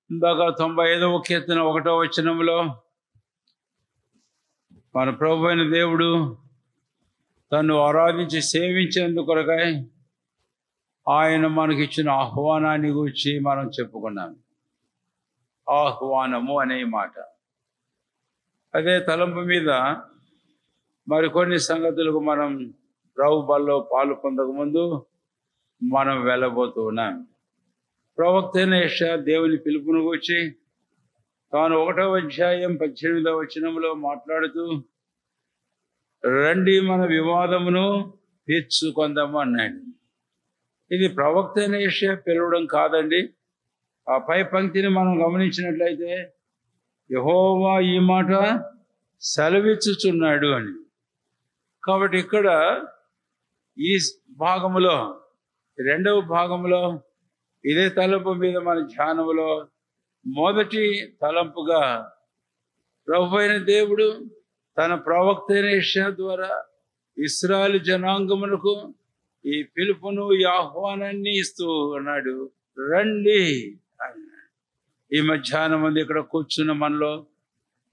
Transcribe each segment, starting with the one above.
ఇందాక 95వ కీర్తన 1వ వచనంలో మన ప్రభు అయిన దేవుడు తను ఆరాధించి సేవించేందుకొరకై ఆయన మనకిచ్చిన ఆహ్వానాన్ని గురించి మనం చెప్పుకున్నాం. ఆహ్వానము అనే మాట. అదే తలంపు మీద మరికొన్ని సంగతులకు మనం ప్రభు బల్లో పాలు పొందకముందు మనం వెళ్ళబోతూ ఉన్నాం. ప్రవక్త అయిన యెషయా దేవుని పిలుపును గురించి తాను 1వ అధ్యాయం 18వ వచనంలో మాట్లాడుతూ, రండి మన వివాదమును తీర్చుకొందాము అన్నాడు. ఇది ప్రవక్త అయిన యెషయా పిలవడం కాదండి. ఆ పై పంక్తిని మనం గమనించినట్లయితే యెహోవా ఈ మాట సెలవిచ్చుచున్నాడు అని. కాబట్టి ఇక్కడ ఈ భాగములో 2వ భాగంలో ఇదే తలంపు మీద మన ధ్యానములో మొదటి తలంపుగా ప్రభు అయిన దేవుడు తన ప్రవక్త అయిన యెషయా ద్వారా ఇశ్రాయేలు జనాంగమునకు ఈ పిలుపును, ఈ ఆహ్వానాన్ని ఇస్తూ ఉన్నాడు. రండి అన్నాడు. ఈ మధ్యాహ్నం మంది ఇక్కడ కూర్చున్న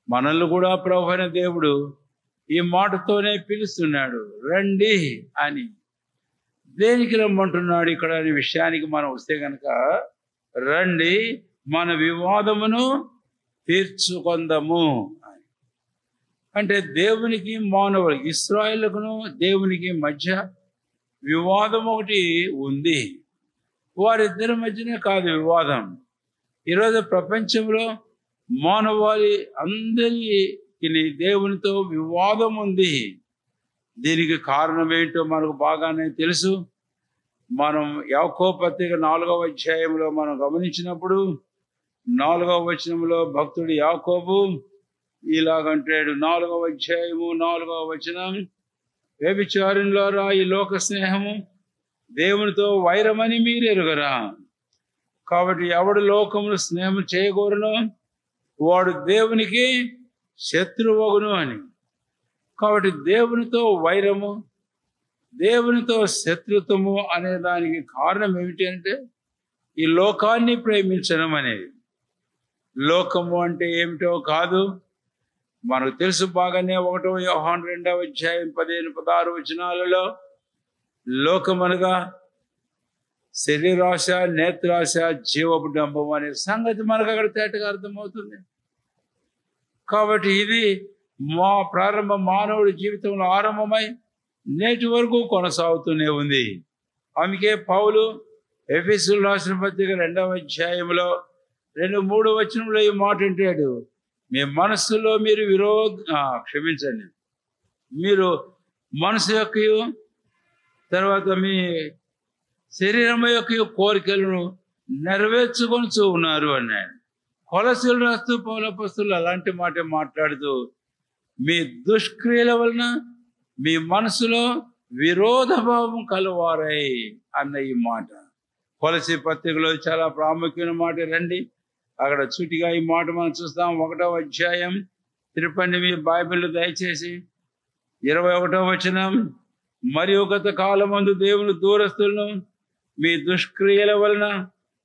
మనల్ని కూడా ప్రభు అయిన దేవుడు ఈ మాటతోనే పిలుస్తున్నాడు, రండి అని. దేనికి రమ్మంటున్నాడు ఇక్కడ అనే విషయానికి మనం వస్తే కనుక, రండి మన వివాదమును తీర్చుకొందము అని. అంటే దేవునికి మానవులు ఇశ్రాయేలుకును దేవునికి మధ్య వివాదం ఒకటి ఉంది. వారిద్దరి మధ్యనే కాదు వివాదం. ఈరోజు ప్రపంచంలో మానవాళి అందరికీ దేవునితో వివాదం ఉంది. దీనికి కారణం ఏంటో మనకు బాగానే తెలుసు. మనం యాకోబు పత్రిక 4వ అధ్యాయంలో మనం గమనించినప్పుడు 4వ వచనంలో భక్తుడు యాకోబు ఇలాగంటాడు. 4వ అధ్యాయము 4వ వచనం, వ్యభిచారులారా ఈ లోక స్నేహము దేవునితో వైరమని మీరు ఎరుగరా. కాబట్టి ఎవడు లోకమును స్నేహం చేయకూడను వాడు దేవునికి శత్రువగును అని. కాబట్టి దేవునితో వైరము, దేవునితో శత్రుత్వము అనే దానికి కారణం ఏమిటి అంటే ఈ లోకాన్ని ప్రేమించడం అనేది. లోకము అంటే ఏమిటో కాదు, మనకు తెలుసు బాగానే. 1వ యోహాను 2వ అధ్యాయం 15-16 వచనాలలో లోకమనగా శరీరాశ, నేత్రాశ, జీవపు డంబం అనే సంగతి మనకు అక్కడ తేటగా అర్థమవుతుంది. కాబట్టి ఇది ప్రారంభ మానవుడి జీవితంలో ఆరంభమై నేటి వరకు కొనసాగుతూనే ఉంది. అందుకే పౌలు ఎఫెసీయులకు రాసిన పత్రిక 2వ అధ్యాయంలో 2-3 వచనంలో ఈ మాట అంటాడు, మీ మనస్సులో మీరు మీరు మనసు యొక్క తర్వాత మీ శరీరం యొక్క కోరికలను నెరవేర్చుకొని ఉన్నారు అన్నాడు. కొలసీలు రాస్తూ పౌలపస్తులు అలాంటి మాట మాట్లాడుతూ, మీ దుష్క్రియల వలన మీ మనసులో విరోధభావం కలవారై అన్న ఈ మాట కొలసీ పత్రికలో చాలా ప్రాముఖ్యమైన మాట. రండి అక్కడ చుటిగా ఈ మాట మనం చూస్తాం. 1వ అధ్యాయం తిరుపండి మీ బైబిల్ దయచేసి 21వ వచనం, మరియు గత కాలమందు దేవుని దూరస్తులను మీ దుష్క్రియల వలన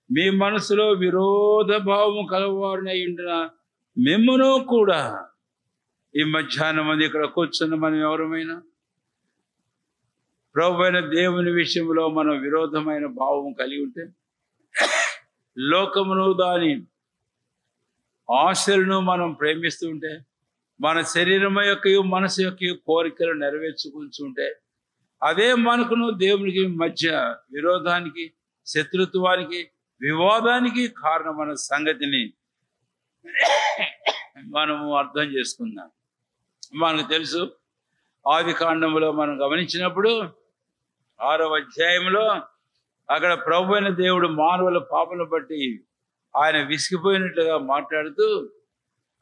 మీ మనసులో విరోధ భావము కలవారినై ఉండిన మిమ్మును కూడా. ఈ మధ్యాహ్నం మంది ఇక్కడ కూర్చున్న మనం ఎవరమైనా ప్రభు అయిన దేవుని విషయంలో మనం విరోధమైన భావం కలిగి ఉంటే, లోకమును దాని ఆశలను మనం ప్రేమిస్తూ ఉంటే, మన శరీరం యొక్క మనసు యొక్క కోరికలు నెరవేర్చుకుంటుంటే, అదే మనకును దేవునికి మధ్య విరోధానికి, శత్రుత్వానికి, వివాదానికి కారణమైన సంగతిని మనము అర్థం చేసుకుందాం. మనకు తెలుసు, ఆది కాండంలో మనం గమనించినప్పుడు 6వ అధ్యాయంలో అక్కడ ప్రభు అయిన దేవుడు మానవుల పాపను బట్టి ఆయన విసిగిపోయినట్లుగా మాట్లాడుతూ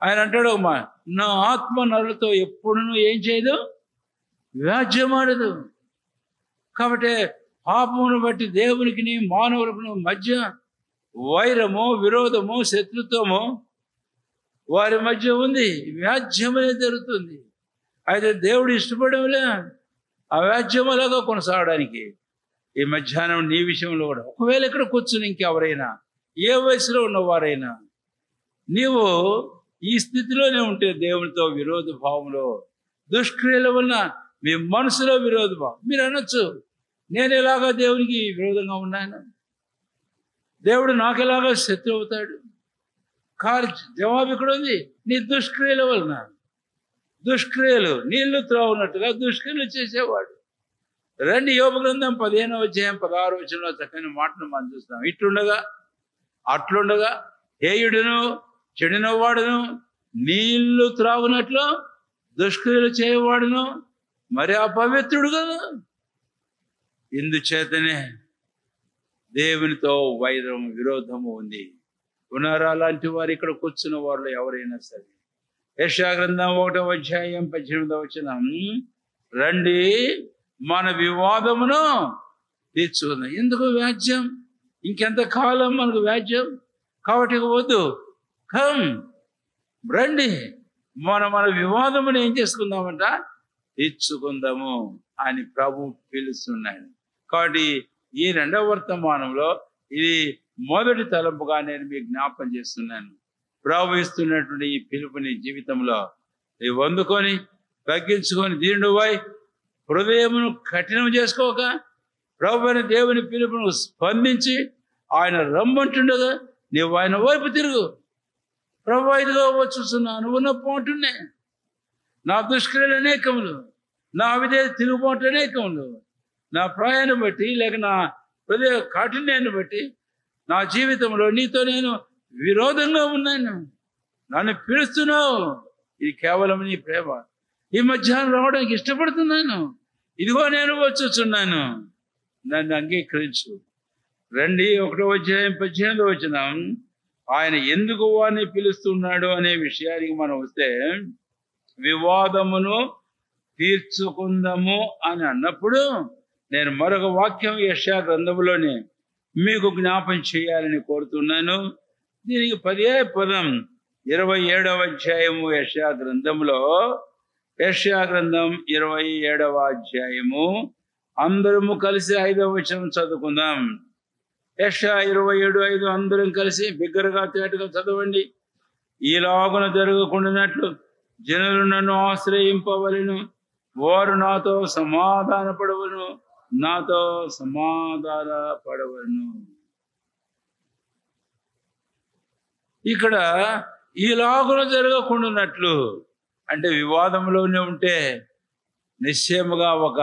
ఆయన అంటాడు, నా ఆత్మ నరులతో ఎప్పుడూ ఏం చేయదు, వ్యాజ్యమాడదు. కాబట్టి పాపమును బట్టి దేవునికి మానవులకు మధ్య వైరము, విరోధము, శత్రుత్వము వారి మధ్య ఉంది. వ్యాజ్యం అనేది జరుగుతుంది. అయితే దేవుడు ఇష్టపడేలే ఆ వ్యాజ్యములాగా కొనసాగడానికి. ఈ మధ్యాహ్నం నీ విషయంలో కూడా ఒకవేళ ఇక్కడ కూర్చుని ఇంకెవరైనా ఏ వయసులో ఉన్నవారైనా నీవు ఈ స్థితిలోనే ఉంటే దేవునితో విరోధ భావంలో దుష్క్రియల వలన మీ మనసులో విరోధ భావం. మీరు అనొచ్చు, నేను ఎలాగా దేవునికి విరోధంగా ఉన్నాను, దేవుడు నాకు ఎలాగా శత్రువు అవుతాడు. కాదు, జవాబు ఇక్కడ ఉంది, నీ దుష్క్రియల వలన. దుష్క్రియలు నీళ్లు త్రావునట్టుగా దుష్క్రియలు చేసేవాడు. రండి, యోబు గ్రంథం 15వ అధ్యాయం 16వ వచనంలో చక్కని మాటను మనం చూస్తాం. ఇట్లుండగా అట్లుండగా హేయుడును చెడిన వాడును నీళ్లు త్రాగునట్లు దుష్క్రియలు చేయవాడును మరి అపవిత్రుడు కదా. ఇందుచేతనే దేవునితో వైరం విరోధము ఉంది. ఉన్నారా అలాంటి వారు ఇక్కడ కూర్చున్న వారిలో ఎవరైనా సరే? యెషయా గ్రంథం 1వ అధ్యాయం 18వ వచనం, రండి మన వివాదమును తీర్చుకుందాం. ఎందుకు వ్యాజ్యం? ఇంకెంత కాలం మనకు వ్యాజ్యం? కాబట్టి వద్దు, కమ్ రండి మన వివాదమును ఏం చేసుకుందామంట, తీర్చుకుందాము అని ప్రభు పిలుస్తున్నాడు. కాబట్టి ఈ 2వ వర్తమానంలో ఇది మొదటి తలంపుగా నేను మీకు జ్ఞాపకం చేస్తున్నాను. ప్రభు ఇస్తున్నటువంటి ఈ పిలుపుని జీవితంలో నీవు అందుకొని తగ్గించుకొని దీనుడువై హృదయమును కఠినం చేసుకోక ప్రభు అయిన దేవుని పిలుపును స్పందించి ఆయన రమ్మంటుండగా నీవు ఆయన వైపు తిరుగు. ప్రభు ఇదిగో వచ్చుస్తున్నాను, ఉన్న పోటునే, నా దుష్క్రియలు అనేకములు, నా అవిధేయ తిరుగుబాటు అనేకములు, నా ప్రాయాన్ని బట్టి లేక నా హృదయ కాఠిన్యాన్ని బట్టి నా జీవితంలో నీతో నేను విరోధంగా ఉన్నాను, నన్ను పిలుస్తున్నావు. ఇది కేవలం నీ ప్రేమ. ఈ మధ్యాహ్నం రావడానికి ఇష్టపడుతున్నాను, ఇదిగో నేను వచ్చుచున్నాను, నన్ను అంగీకరించు. రండి 1వ అధ్యాయం 18వ వచనం, ఆయన ఎందుకు వారిని పిలుస్తున్నాడు అనే విషయానికి మనం వస్తే, వివాదమును తీర్చుకుందాము అని అన్నప్పుడు నేను మరొక వాక్యం యెషయా గ్రంథంలోనే మీకు జ్ఞాపం చేయాలని కోరుతున్నాను. దీనికి పదం 27వ అధ్యాయము యెషయా గ్రంథంలో, యెషయా గ్రంథం 27వ అధ్యాయము అందరము కలిసి 5వ వచనం చదువుకుందాం. యెషయా 27:5 అందరం కలిసి బిగ్గరగా తేటగా చదవండి. ఈలాగున జరగకుండానట్లు జనులు నన్ను ఆశ్రయింపవలను, వారు నాతో సమాధాన పడవను, నాతో సమాధాన పడవను. ఇక్కడ ఈలాగున జరగకుండానట్లు అంటే వివాదంలోనే ఉంటే నిశ్చయముగా ఒక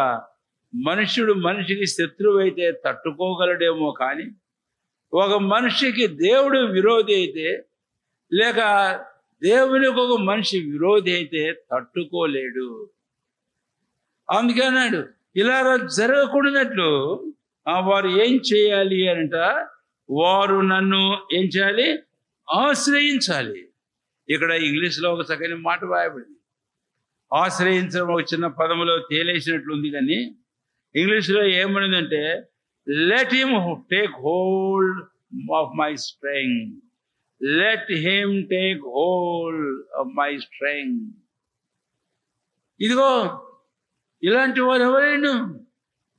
మనుష్యుడు మనిషికి శత్రువు అయితే తట్టుకోగలడేమో, కానీ ఒక మనిషికి దేవుడు విరోధి అయితే లేక దేవునికి ఒక మనిషి విరోధి అయితే తట్టుకోలేడు. అందుకే అన్నాడు, ఇలా జరగకూడనట్లు వారు ఏం చేయాలి అంట, వారు నన్ను ఏం చేయాలి, ఆశ్రయించాలి. ఇక్కడ ఇంగ్లీష్లో ఒక చక్కని మాట రాయబడింది. ఆశ్రయించడం ఒక చిన్న పదములో తేలేసినట్లుంది, కానీ ఇంగ్లీష్లో ఏమనిందంటే, let him take hold of my strength, let him take hold of my strength. ఇదిగో ఇలాంటి వారు ఎవరైనా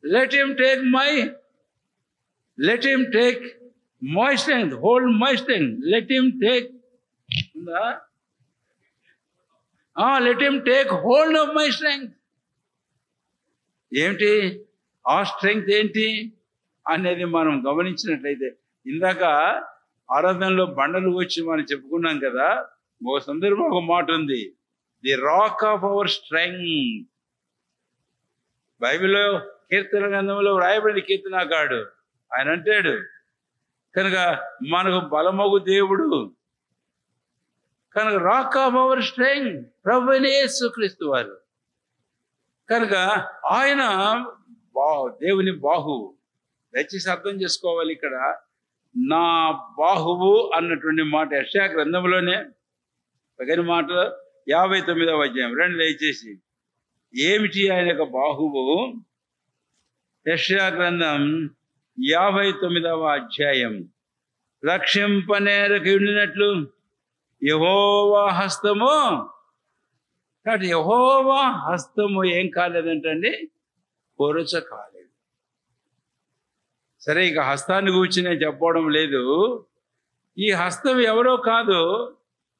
let him take my strength, hold my strength, let him take let him take hold of my strength. ఏమిటి ఆ strength ఏంటి అనేది మనం గమనించినట్లయితే, ఇందాక ఆరాధనలో బండలు వచ్చి మనం చెప్పుకున్నాం కదా, ఒక సందర్భం ఒక మాట ఉంది, the rock of our strength. బైబిల్లో కీర్తన గ్రంథంలో వ్రాయబడిన కీర్తనకారుడు ఆయన అంటాడు, కనుక మనకు బలమగు దేవుడు, కనుక రాక్ ఆఫ్ అవర్ స్ట్రెంగ్త్ ప్రభువైన యేసుక్రీస్తు వారు. కనుక ఆయన దేవుని బాహువు. దయచేసి అర్థం చేసుకోవాలి, ఇక్కడ నా బాహువు అన్నటువంటి మాట యెషయా గ్రంథంలోనే తగిన మాట 59వ అధ్యాయం. రండి దయచేసి, ఏమిటి ఆయన యొక్క బాహువు? యెషయా గ్రంథం 59వ అధ్యాయం, రక్షింపనేరకు ఉండినట్లు యెహోవా హస్తము. కాబట్టి యెహోవా హస్తము ఏం కాలేదంటండి, కొరచ కాలేదు. సరే, ఇక హస్తాన్ని గురించి నేను చెప్పడం లేదు. ఈ హస్తం ఎవరో కాదు,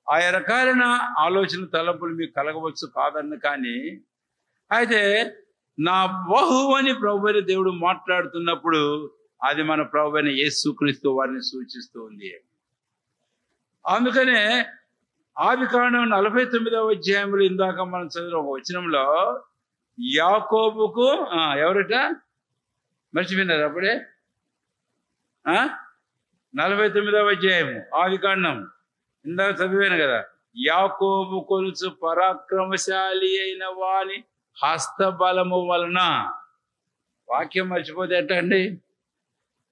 ఆయా రకాలైన ఆలోచన తలంపులు మీకు కలగవచ్చు కాదన్న, కానీ అయితే నా బహువు అని ప్రభువైన దేవుడు మాట్లాడుతున్నప్పుడు అది మన ప్రభువైన యేసుక్రీస్తు వారిని సూచిస్తూ ఉంది. అందుకనే ఆదికాండం 49వ అధ్యాయంలో ఇందాక మనం చదివిన ఒక వచనంలో యాకోబుకు ఎవరట మర్చిపోయినారు అప్పుడే 49వ అధ్యాయము ఆదికాండం ఇందాక చదివాను కదా, యాకోబు కొలుచు పరాక్రమశాలి అయిన వాని హస్తబలము వలన. వాక్యం మర్చిపోతే ఎట్ట అండి?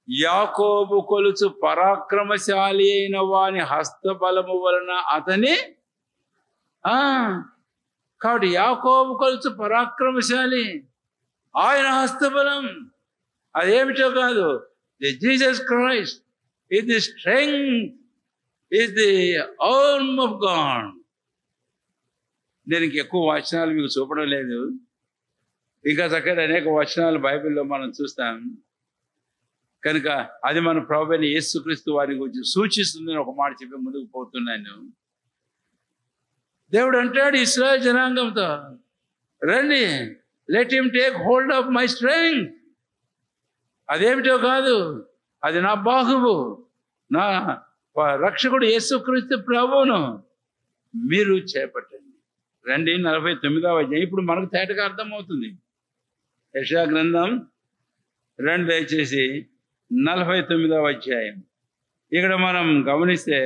యాకోబు కొలుచు పరాక్రమశాలి అయిన వాని హస్తబలము వలన అతని కాబట్టి యాకోబు కొలుచు పరాక్రమశాలి, ఆయన హస్తబలం అదేమిటో కాదు, the Jesus Christ is the strength, is the arm of God. నేను ఎక్కువ వచనాలు మీకు చూపడం లేదు, ఇంకా చక్కగా అనేక వచనాలు బైబిల్లో మనం చూస్తాం కనుక అది మన ప్రభువైన యేసుక్రీస్తు వారి గురించి సూచిస్తుందని ఒక మాట చెప్పి ముందుకు పోతున్నాను. దేవుడు అంటాడు ఇశ్రాయేలు జనాంగంతో, రండి, let him take hold of my strength. అదేమిటో కాదు, అది నా బాహువు, నా రక్షకుడు యేసుక్రీస్తు ప్రభువును మీరు చేపట్టండి. రండి 49వ అధ్యాయం ఇప్పుడు మనకు తేటగా అర్థమవుతుంది. యెషయా గ్రంథం రండి దయచేసి 49వ అధ్యాయం. ఇక్కడ మనం గమనిస్తే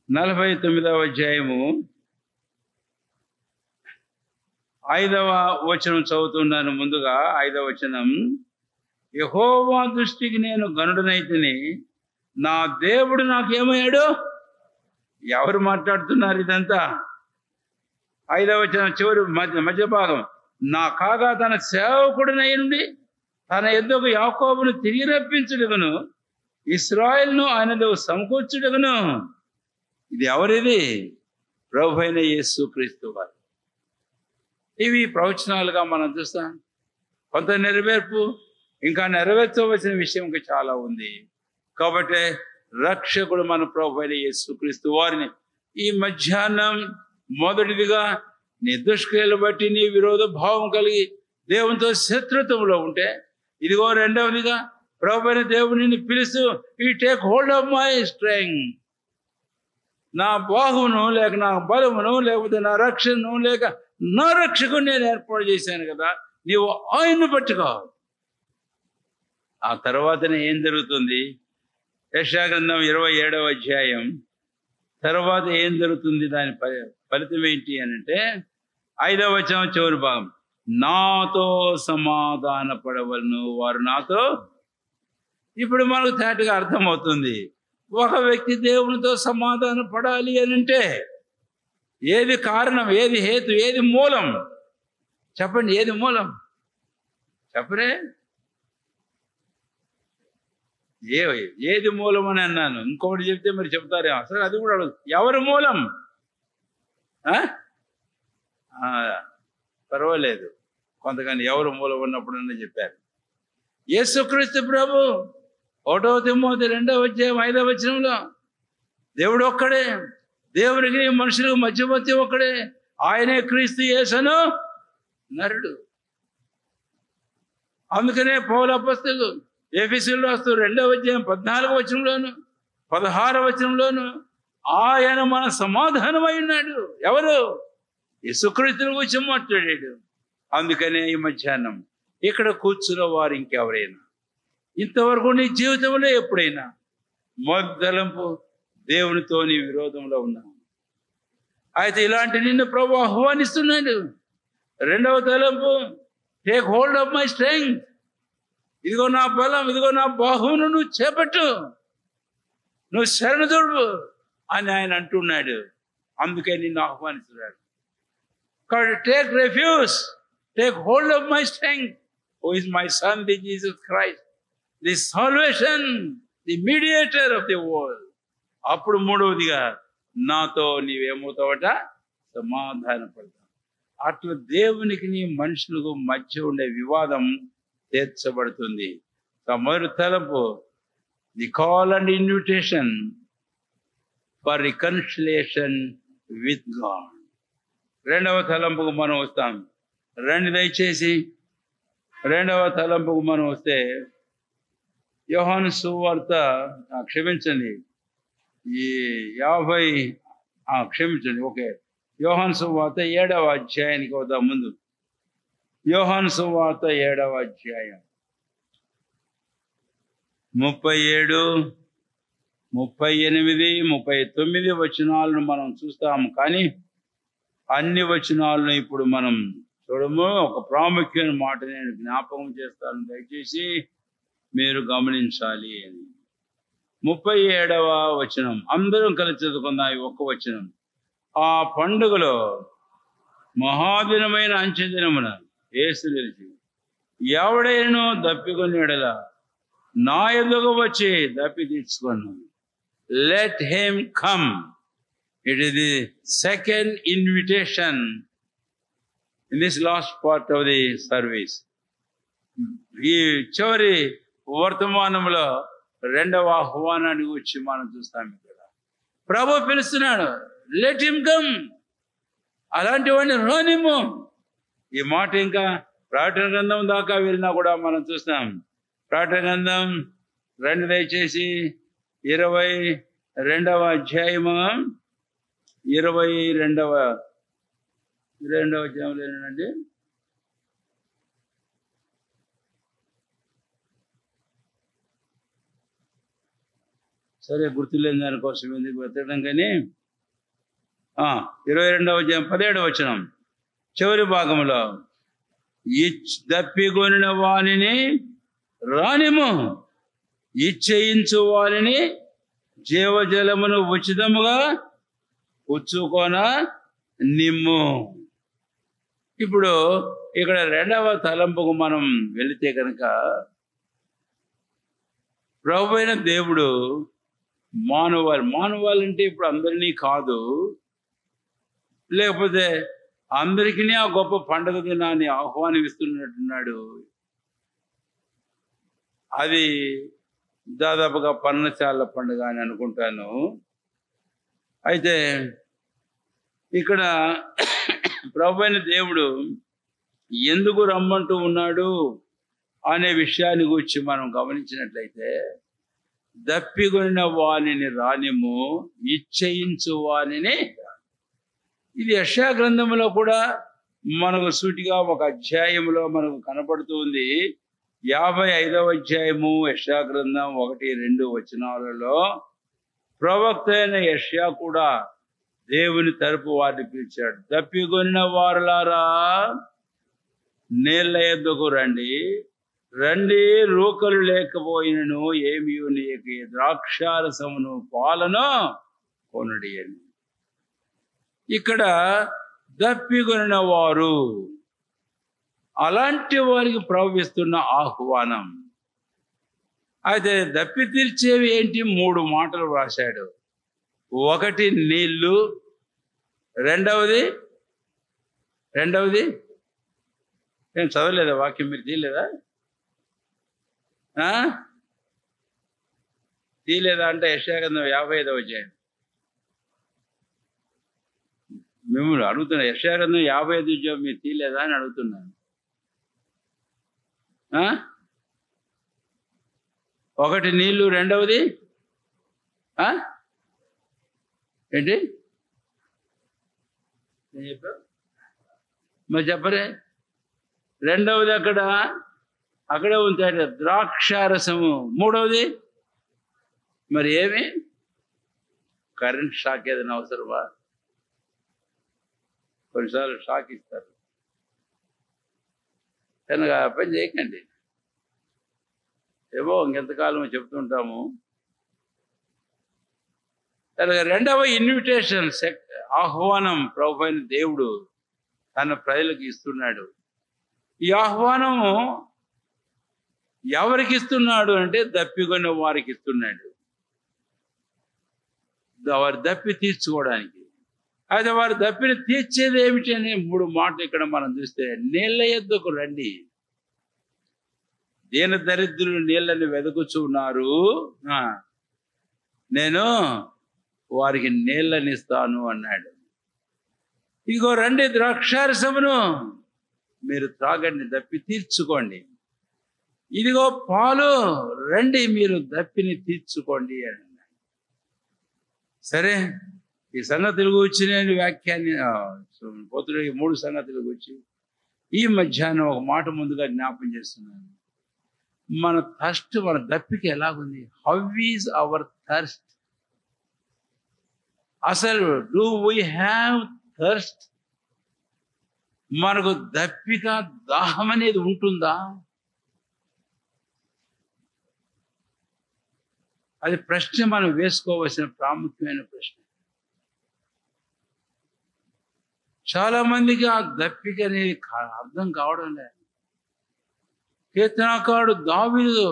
49వ అధ్యాయము 5వ వచనం చదువుతున్నాను. ముందుగా 5వ వచనం, యెహోవా దృష్టికి నేను గనుడనైతిని, నా దేవుడు నాకేమయ్యాడు. ఎవరు మాట్లాడుతున్నారు ఇదంతా? 5వ వచనం చివరి మధ్య భాగం, నా కాగా తన సేవకుడినై ఉండి తన యొద్దకు యాకోబును తిరిగి రప్పించుటకును ఇశ్రాయేలును ఆయన సమకూర్చుటకును. ఇది ఎవరిది? ప్రభువైన యేసుక్రీస్తు వారు. ఇవి ప్రవచనాలుగా మనం చూస్తాం. కొంత నెరవేర్పు, ఇంకా నెరవేర్చవలసిన విషయం ఇంకా చాలా ఉంది. కాబట్టి రక్షకుడు మన ప్రభువైన యేసుక్రీస్తు వారిని ఈ మధ్యాహ్నం మొదటిదిగా నీ దుష్క్రియలు బట్టి నీ విరోధ భావం కలిగి దేవునితో శత్రుత్వంలో ఉంటే, ఇదిగో రెండవదిగా ప్రభువైన దేవుని పిలుస్తూ ఈ take hold of my strength, నా బాహువును లేక నా బలమును లేకపోతే నా రక్షణను లేక నా రక్షకుని నేను ఏర్పాటు చేశాను కదా, నీవు ఆయన్ను పట్టుకో. ఆ తర్వాతనే ఏం జరుగుతుంది? యెషయా గ్రంథం 27వ అధ్యాయం తర్వాత ఏం జరుగుతుంది? దాని ఫలితం ఏంటి అని అంటే 5వ వచనం చివరి భాగం, నాతో సమాధాన పడవలను వారు నాతో. ఇప్పుడు మనకు తేటగా అర్థమవుతుంది, ఒక వ్యక్తి దేవునితో సమాధాన పడాలి అని అంటే ఏది కారణం, ఏది హేతు, ఏది మూలం? చెప్పండి, ఏది మూలం? చెప్పరే, ఏది మూలం అని అన్నాను. ఇంకొకటి చెప్తే మరి చెప్తారే, అసలు అది కూడా అడగదు. ఎవరు మూలం? పర్వాలేదు, కొంతగాని ఎవరు మూలం ఉన్నప్పుడన్నా చెప్పారు. యేసుక్రీస్తు ప్రభు 1వ తిమోతి 2వ అధ్యాయం 5వ వచనంలో, దేవుడు ఒక్కడే, దేవునికి మనుషులకు మధ్యవర్తి ఒక్కడే, ఆయనే క్రీస్తు యేసును నరుడు. అందుకనే పౌలు అపోస్తలుడు ఎఫెసీయులు రాస్తూ 2వ అధ్యాయం 14వ వచనంలోను 16వ వచనంలోను ఆయన మన సమాధానమై ఉన్నాడు. ఎవరు? యేసుక్రీస్తుని గురించి మాట్లాడాడు. అందుకనే ఈ మధ్యాహ్నం ఇక్కడ కూర్చున్న వారు ఇంకెవరైనా ఇంతవరకు నీ జీవితంలో ఎప్పుడైనా మొదలంపు దేవునితో నీ విరోధంలో ఉన్నావు అయితే ఇలాంటి నిన్ను ప్రభు ఆహ్వానిస్తున్నాడు. 2వ తలంపు, take hold of my strength, ఇదిగో నా బలం, ఇదిగో నా బాహువును నువ్వు చేపట్టు, నువ్వు శరణుదొడు అని ఆయన అంటున్నాడు. అందుకే నిన్ను ఆహ్వానిస్తున్నాడు. కాబట్టి take refuge, take hold of my strength, who is my son the Jesus Christ, the salvation, the mediator of the world. అప్పుడు మూడవదిగా నాతో నీవేమవుతావట? సమాధాన పడతావు. అట్లా దేవునికి నీ మనుషులకు మధ్య ఉండే వివాదం తీర్చబడుతుంది. మొదటి తలంపు, the call and invitation for reconciliation with God. రెండవ తలంపుకు మనం వస్తాం. రండి దయచేసి రెండవ తలంపుకు మనం వస్తే యోహాను సువార్త క్షమించండి ఈ 50 క్షమించండి ఓకే యోహాను సువార్త 7వ అధ్యాయానికి వద్దాం. ముందు యోహాను సువార్త 7వ అధ్యాయం 37, 38, 39 వచనాలను మనం చూస్తాము. కానీ అన్ని వచనాలను ఇప్పుడు మనం చూడము. ఒక ప్రాముఖ్యమైన మాట నేను జ్ఞాపకం చేస్తాను, దయచేసి మీరు గమనించాలి అని. 37వ వచనం అందరం కలిసి చదువుకుందాం. ఈ ఒక్క వచనం. ఆ పండుగలో మహాదినమైన అంచెదినమున యేసు నిలిచి ఎవడైనను దప్పికొని ఎడల నా ఎదుగు వచ్చి దప్పి తీర్చుకొను. Let him come. It is the second invitation in this last part of the service. ఈ చివరి వర్తమానంలో రెండవ ఆహ్వానాన్ని గురించి మనం చూస్తాం. ఇక్కడ ప్రభు పిలుస్తున్నాడు, లెట్ హిమ్ కమ్. అలాంటి వాడిని రానిమ్ము. ఈ మాట ఇంకా ప్రకటన గ్రంథం దాకా వెళ్ళినా కూడా మనం చూస్తాం. ప్రకటన గ్రంథం రెండు దయచేసి 22వ అధ్యాయము 22వ అధ్యాయంలో ఏంటండి సరే గుర్తులేని దానికోసం ఎందుకు వెతకడం. కానీ 22వ అధ్యాయం 17వ వచనం చివరి భాగంలో దప్పికొనిన వానిని రానిము, ఇచ్చేయించు వానిని జీవజలమును ఉచితముగా పుచ్చుకొన నిమ్ము. ఇప్పుడు ఇక్కడ రెండవ తలంపుకు మనం వెళితే కనుక ప్రభువైన దేవుడు మానవాళ్ళంటే ఇప్పుడు అందరినీ కాదు, లేకపోతే అందరికీ ఆ గొప్ప పండుగ దినాన్ని ఆహ్వానిస్తున్నట్టున్నాడు. అది దాదాపుగా పర్ణశాల పండుగ అని అనుకుంటాను. అయితే ఇక్కడ ప్రభువైన దేవుడు ఎందుకు రమ్మంటూ ఉన్నాడు అనే విషయాన్ని గురించి మనం గమనించినట్లయితే, దప్పికొనిన వానిని రానిము, ఇచ్చేయించు వానిని. ఇది యెషయా గ్రంథంలో కూడా మనకు సూటిగా ఒక అధ్యాయంలో మనకు కనపడుతుంది. 55వ అధ్యాయము యెషయా గ్రంథం 1-2 వచనాలలో ప్రవక్త అయిన యెషయా కూడా దేవుని తరపు వారిని పిలిచాడు. దప్పికొనిన వారులారా నీళ్ళ యొద్దకు రండి, రూకలు లేకపోయినను ఏమీ నీకు ద్రాక్షారసమును పాలను కొనుడి అని. ఇక్కడ దప్పికొనిన వారు, అలాంటి వారికి ప్రవహిస్తున్న ఆహ్వానం. అయితే దప్పి తీర్చేవి ఏంటి? 3 మాటలు రాశాడు. ఒకటి నీళ్లు, రెండవది నేను చదవలేదా వాక్యం? మీరు తీయలేదా అంటే యెషయా గ్రంథం 55వ అధ్యాయం మిమ్మల్ని అడుగుతున్నా. యెషయా గ్రంథం 55వ అధ్యాయం మీరు తీయలేదా అని అడుగుతున్నాను. ఒకటి నీళ్లు, రెండవది ఏంటి చెప్పా మరి చెప్పరే. రెండవది అక్కడే ఉంటాడు ద్రాక్షారసము. మూడవది మరి ఏమి? కరెంట్ షాక్ ఏదైనా అవసరమా? కొన్నిసార్లు షాక్ ఇస్తారు కనుక పని చేయకండి. ఏమో ఇంకెంతకాలం చెప్తుంటాము. కనుక రెండవ ఇన్విటేషన్, ఆహ్వానం ప్రభువైన దేవుడు తన ప్రజలకు ఇస్తున్నాడు. ఈ ఆహ్వానము ఎవరికి ఇస్తున్నాడు అంటే దప్పికొన్న వారికి ఇస్తున్నాడు, వారి దప్పి తీర్చుకోవడానికి. అయితే వారి దప్పిని తీర్చేది ఏమిటి అనే 3 మాటలు ఇక్కడ మనం చూస్తే, నీళ్ళ యొద్దకు రండి. దీన దరిద్రులు నీళ్ళని వెతుకుచున్నారు, నేను వారికి నీళ్ళనిస్తాను అన్నాడు. ఇదిగో రండి, ద్రాక్షారసమును మీరు త్రాగండి, దప్పి తీర్చుకోండి. ఇదిగో పాలు, రండి మీరు దప్పిని తీర్చుకోండి అని అన్నాడు. సరే, ఈ సంగతులు గురించి నేను వ్యాఖ్యాన్ని పోతున్న ఈ 3 సంగతులు గురించి ఈ మధ్యాహ్నం ఒక మాట ముందుగా జ్ఞాపం చేస్తున్నాను. మన థర్స్ట్, మన దప్పిక ఎలాగుంది? How is our thirst? అసలు డూ వీ హ్యావ్ థర్స్ట్? మనకు దప్పిక, దాహం అనేది ఉంటుందా? అది ప్రశ్న మనం వేసుకోవాల్సిన ప్రాముఖ్యమైన ప్రశ్న. చాలా మందికి ఆ దప్పిక అనేది అర్థం కావడం లేదు. కీర్తనాకారుడు దావీదు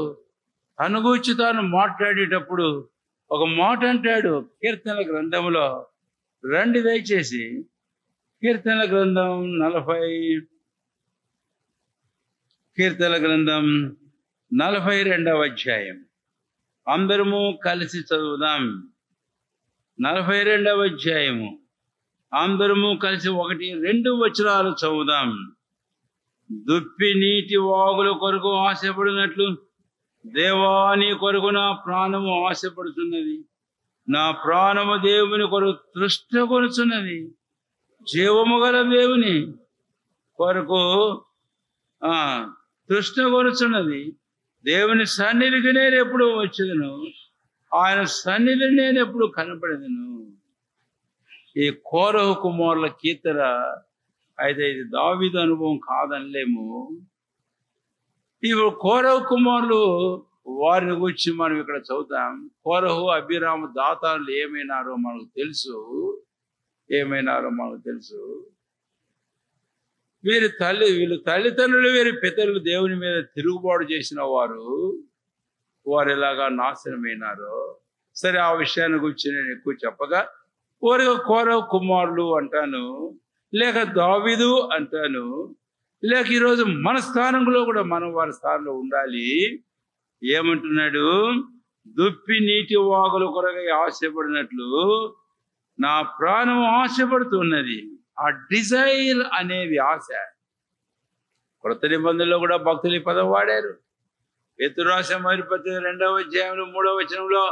తన గురించి తాను మాట్లాడేటప్పుడు ఒక మాట అంటాడు కీర్తనల గ్రంథంలో. రండి దయచేసి కీర్తనల గ్రంథం 42వ అధ్యాయం అందరము కలిసి చదువుదాం. 42వ అధ్యాయము అందరము కలిసి 1-2 వచనాలు చదువుదాం. దుప్పి నీటి వాగుల కొరకు ఆశపడినట్లు దేవా నీ కొరకు నా ప్రాణము ఆశపడుతున్నది. నా ప్రాణము దేవుని కొరకు తృష్ణ కొనుచున్నది. జీవము గల దేవుని కొరకు తృష్ణ కొనుచున్నది. దేవుని సన్నిధికి నేను ఎప్పుడు వచ్చేదను, ఆయన సన్నిధిని నేను ఎప్పుడు కనపడేదను. ఈ కోరహు కుమారుల కీర్తన అయితే ఇది దావీదు అనుభవం కాదనలేము. ఇప్పుడు కోరహు కుమారులు వారిని గురించి మనం ఇక్కడ చదువుతాం. కోరహు, అభిరాము, దాతానులు ఏమైనారో మనకు తెలుసు. వీరి తల్లిదండ్రులు, వీరి పితరులు దేవుని మీద తిరుగుబాటు చేసిన వారు ఎలాగా నాశనమైనారో. సరే, ఆ విషయాన్ని గురించి నేను ఎక్కువ చెప్పగా కోరహు కుమారులు అంటాను, లేక దావీదు అంటాను, లేక ఈరోజు మన స్థానంలో కూడా మనం వారి స్థానంలో ఉండాలి. ఏమంటున్నాడు? దుప్పి నీటి వాగుల కొరకై ఆశపడినట్లు నా ప్రాణం ఆశపడుతున్నది. ఆ డిజైర్ అనేది ఆశ. కొత్త నిబంధనలో కూడా భక్తులు ఈ పదం వాడారు. పేతురు రాసిన మొదటి పత్రిక 2వ అధ్యాయంలో 3వ వచనంలో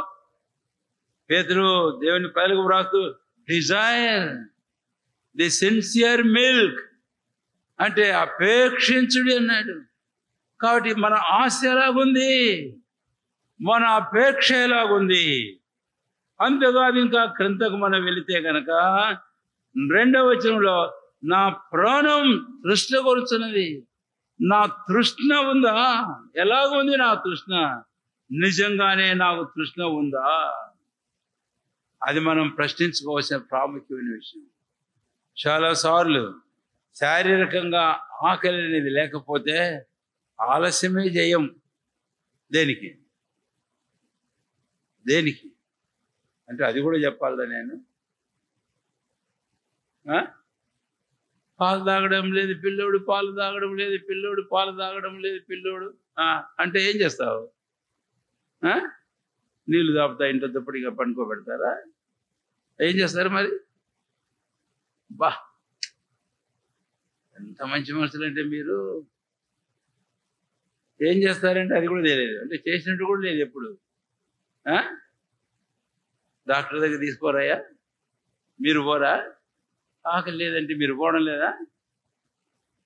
పేతురు దేవుని ప్రజలకు వ్రాస్తూ డిజైర్ ది సిన్సియర్ మిల్క్ అంటే అపేక్షించుడి అన్నాడు. కాబట్టి మన ఆశ ఎలాగుంది, మన అపేక్ష ఎలాగుంది. అంతేకాదు, ఇంకా క్రిందకు మనం వెళితే కనుక 2వ వచనంలో నా ప్రాణం తృష్ణ కొరుచున్నది. నా తృష్ణ ఉందా? ఎలాగుంది నా తృష్ణ? నిజంగానే నాకు తృష్ణ ఉందా? అది మనం ప్రశ్నించుకోవాల్సిన ప్రాముఖ్యమైన విషయం. చాలాసార్లు శారీరకంగా ఆకలి అనేది లేకపోతే ఆలస్యమే జయం. దేనికి అంటే అది కూడా చెప్పాలి. నేను పాలు తాగడం లేదు పిల్లోడు, పాలు తాగడం లేదు పిల్లోడు, పాలు తాగడం లేదు పిల్లోడు అంటే ఏం చేస్తావు? నీళ్లు తాపుతా ఇంట్లో దుప్పటిగా పండుకోబెడతారా? ఏం చేస్తారు మరి? బా, ఎంత మంచి మనుషులు అంటే మీరు. ఏం చేస్తారంటే అది కూడా తెలియదు, అంటే చేసినట్టు కూడా లేదు. ఎప్పుడు డాక్టర్ దగ్గర తీసుకోరాయా? మీరు పోరా? ఆకలి లేదంటే మీరు పోవడం లేదా?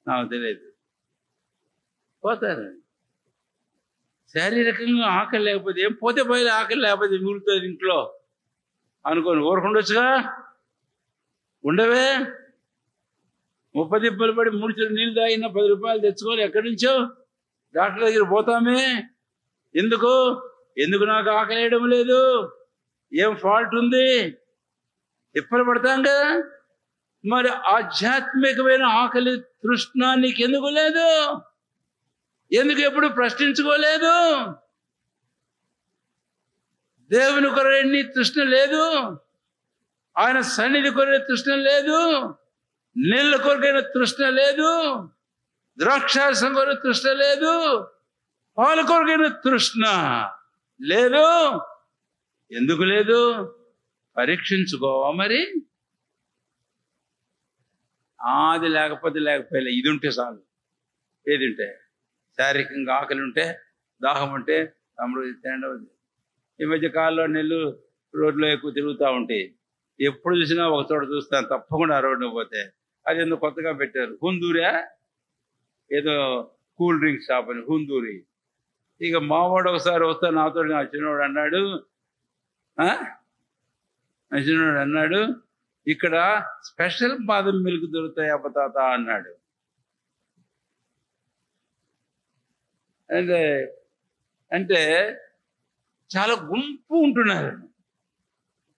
నాకు తెలియదు. పోతారు. శారీరకంగా ఆకలి లేకపోతే ఏం పోతే పోయి, ఆకలి లేకపోతే మిగులుతుంది ఇంట్లో అనుకోని ఊరకుండొచ్చుగా. ఉండవే 30 తిప్పలు పడి 3 చెరువు నీళ్ళు తాగినా 10 రూపాయలు తెచ్చుకొని ఎక్కడి నుంచో డాక్టర్ దగ్గర పోతామే. ఎందుకు నాకు ఆకలి వేయడం లేదు? ఏం ఫాల్ట్ ఉంది? తిప్పలు పడతాం కదా. మరి ఆధ్యాత్మికమైన ఆకలి తృష్ణ నీకు ఎందుకు లేదు? ఎందుకు ఎప్పుడు ప్రశ్నించుకోలేదు? దేవుని కొరని తృష్ణ లేదు, ఆయన సన్నిధి కొరని తృష్ణ లేదు, నీళ్ళ కొరకైన తృష్ణ లేదు, ద్రాక్షారసం కొరకు తృష్ణ లేదు, పాల కొరకైన తృష్ణ లేదు. ఎందుకు లేదు? పరీక్షించుకోవా మరి? అది లేకపోతే ఇది ఉంటే చాలు. ఏది ఉంటే శారీరకంగా ఆకలి ఉంటే, దాహం ఉంటే తమ్ముడు తినడం. ఈ మధ్య కాలంలో నెల్లు రోడ్లో ఎక్కువ తిరుగుతూ ఉంటాయి. ఎప్పుడు చూసినా ఒక చోట చూస్తాను తప్పకుండా ఆ రోడ్డు పోతే. అది ఎందుకు కొత్తగా పెట్టారు, హుందూరా ఏదో కూల్ డ్రింక్ షాప్ అని, హుందూరి. ఇక మావాడు ఒకసారి వస్తా నాతో, నా చిన్నవాడు అన్నాడు ఇక్కడ స్పెషల్ బాదం మిల్క్ దొరుకుతాయి అబ్బతాత అన్నాడు. అంటే చాలా గుంపు ఉంటున్నారు.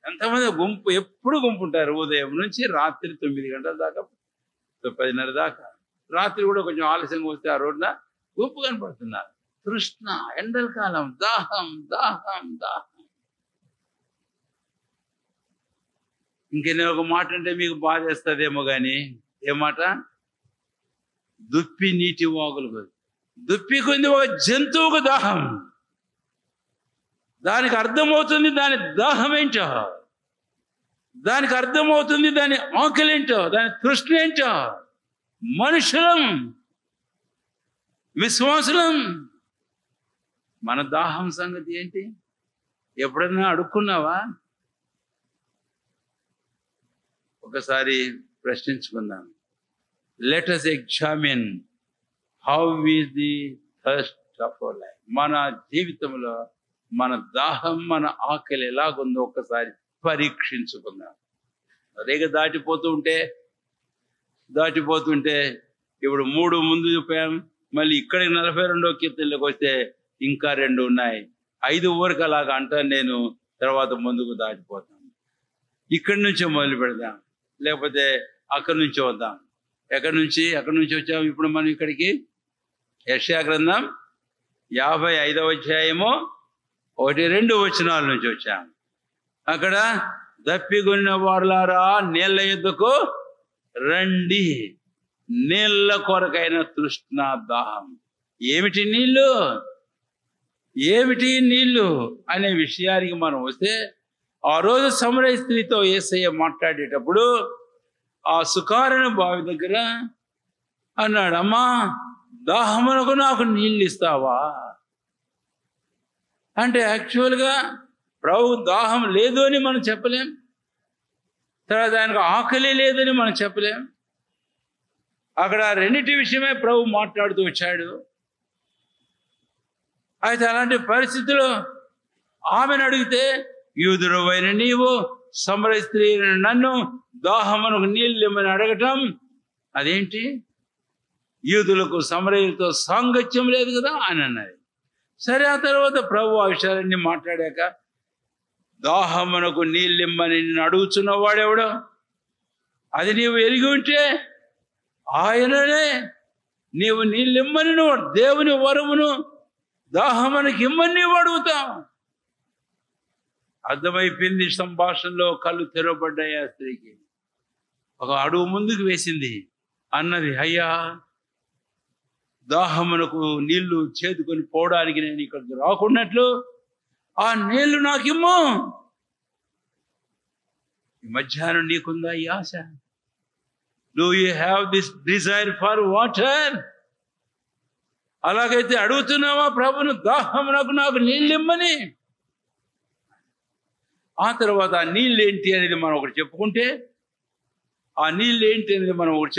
ఎంతమంది గుంపు, ఎప్పుడు గుంపు ఉంటారు. ఉదయం నుంచి రాత్రి 9 గంటల దాకా, 10:30 దాకా. రాత్రి కూడా కొంచెం ఆలస్యంగా వస్తే ఆ రోడ్న గుంపు కనపడుతున్నారు. తృష్ణ, ఎండల కాలం, దాహం దాహం దాహం. ఇంకేనే ఒక మాట అంటే మీకు బాధ వేస్తుందేమో కానీ, ఏ మాట? దుప్పి నీటి వాగులు. దుప్పి కొంది ఒక జంతువుకు దాహం. దానికి అర్థమవుతుంది దాని దాహం ఏంటో, దానికి అర్థమవుతుంది దాని ఆకలేంటో, దాని తృష్ణ ఏంటో. మనుషులం, విశ్వాసులం, మన దాహం సంగతి ఏంటి? ఎప్పుడన్నా అడుక్కున్నావా? ఒకసారి ప్రశ్నించుకుందాం. Let us examine how is the thirst of our life. మన జీవితంలో మన దాహం, మన ఆకలి ఎలాగుందో ఒక్కసారి పరీక్షించుకుందాం. అదేగా దాటిపోతుంటే ఇప్పుడు 3 ముందు చూపాం, మళ్ళీ ఇక్కడికి 42వ కీర్తనలోకి వస్తే ఇంకా 2 ఉన్నాయి. 5 వరకు అలాగా అంటాను నేను, తర్వాత ముందుకు దాటిపోతాం. ఇక్కడి నుంచే మొదలు పెడదాం, లేకపోతే అక్కడి నుంచి వద్దాం. అక్కడి నుంచి వచ్చాము ఇప్పుడు మనం ఇక్కడికి. యెషయా గ్రంథం 55వ అధ్యాయము 1-2 వచనాల నుంచి వచ్చాం. అక్కడ దప్పిగొన్న వారులారా నీళ్ళ యొద్దకు రండి, నీళ్ళ కొరకైన తృష్ణ దాహం. ఏమిటి నీళ్లు అనే విషయానికి మనం వస్తే, ఆ రోజు సమరయ స్త్రీతో యేసయ్య మాట్లాడేటప్పుడు ఆ సుకారణ బావి దగ్గర అన్నాడు, అమ్మా దాహమునకు నాకు నీళ్ళు ఇస్తావా అంటే, యాక్చువల్గా ప్రభు దాహం లేదు అని మనం చెప్పలేం, తర్వాత ఆయనకు ఆకలి లేదని మనం చెప్పలేం. అక్కడ రెండింటి విషయమే ప్రభు మాట్లాడుతూ వచ్చాడు. అయితే అలాంటి పరిస్థితుల్లో ఆమెను అడిగితే, యూదుడవైన నీవు సమరయ స్త్రీ నన్ను దాహమునకు నీళ్ళు ఇమ్మని అడగటం అదేంటి? యూదులకు సమరయులతో సాంగత్యం లేదు కదా అని అన్నది. సరే, ఆ తర్వాత ప్రభు ఆ విషయాలన్నీ మాట్లాడాక, దాహమునకు నీళ్ళు ఇమ్మని నిన్ను అడుగుతున్న వాడెవడో అది నీవు ఎరిగి ఉంటే ఆయననే నీవు నీళ్ళు ఇమ్మని, నువ్వు దేవుని వరమును దాహమునకు ఇమ్మని నీవు అడుగుతావు. అర్థమైపోయింది. సంభాషణలో కళ్ళు తెరవబడ్డాయి. ఆ స్త్రీకి ఒక అడుగు ముందుకు వేసింది, అన్నది, అయ్యా దాహమునకు నీళ్లు చేదుకొని పోవడానికి నేను ఇక్కడికి రాకున్నట్లు ఆ నీళ్లు నాకిమ్ము. మధ్యాహ్నం నీకుందా ఈ ఆశ? Do you have this desire for water? అలాగైతే అడుగుతున్నావా ప్రభును, దాహమునకు నాకు నీళ్ళు ఇమ్మని? ఆ తర్వాత ఆ నీళ్ళు ఏంటి అనేది మనం ఒకటి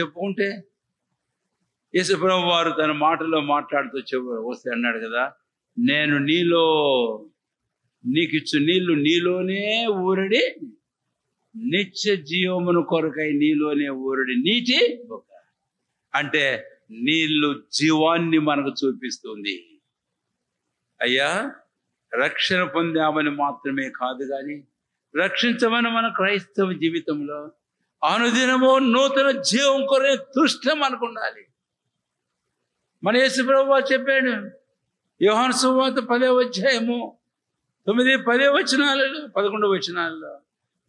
చెప్పుకుంటే, యేసుప్రభు వారు తన మాటలో మాట్లాడుతూ వస్తే అన్నాడు కదా, నేను నీకిచ్చు నీళ్లు నీలోనే ఊరడి నిత్య జీవమును కొరకై నీలోనే ఊరడి నీటి బొక్క. అంటే నీళ్లు జీవాన్ని మనకు చూపిస్తుంది. అయ్యా రక్షణ పొందామని మాత్రమే కాదు కానీ, రక్షించమని మన క్రైస్తవ జీవితంలో అనుదినము నూతన జీవం కొరే తృష్ణ మనకు ఉండాలి. మన యేసుప్రభు వారు చెప్పాడు, యోహాను సువార్త 10వ అధ్యాయము 9-10 వచనాలలో 11 వచనాలలో,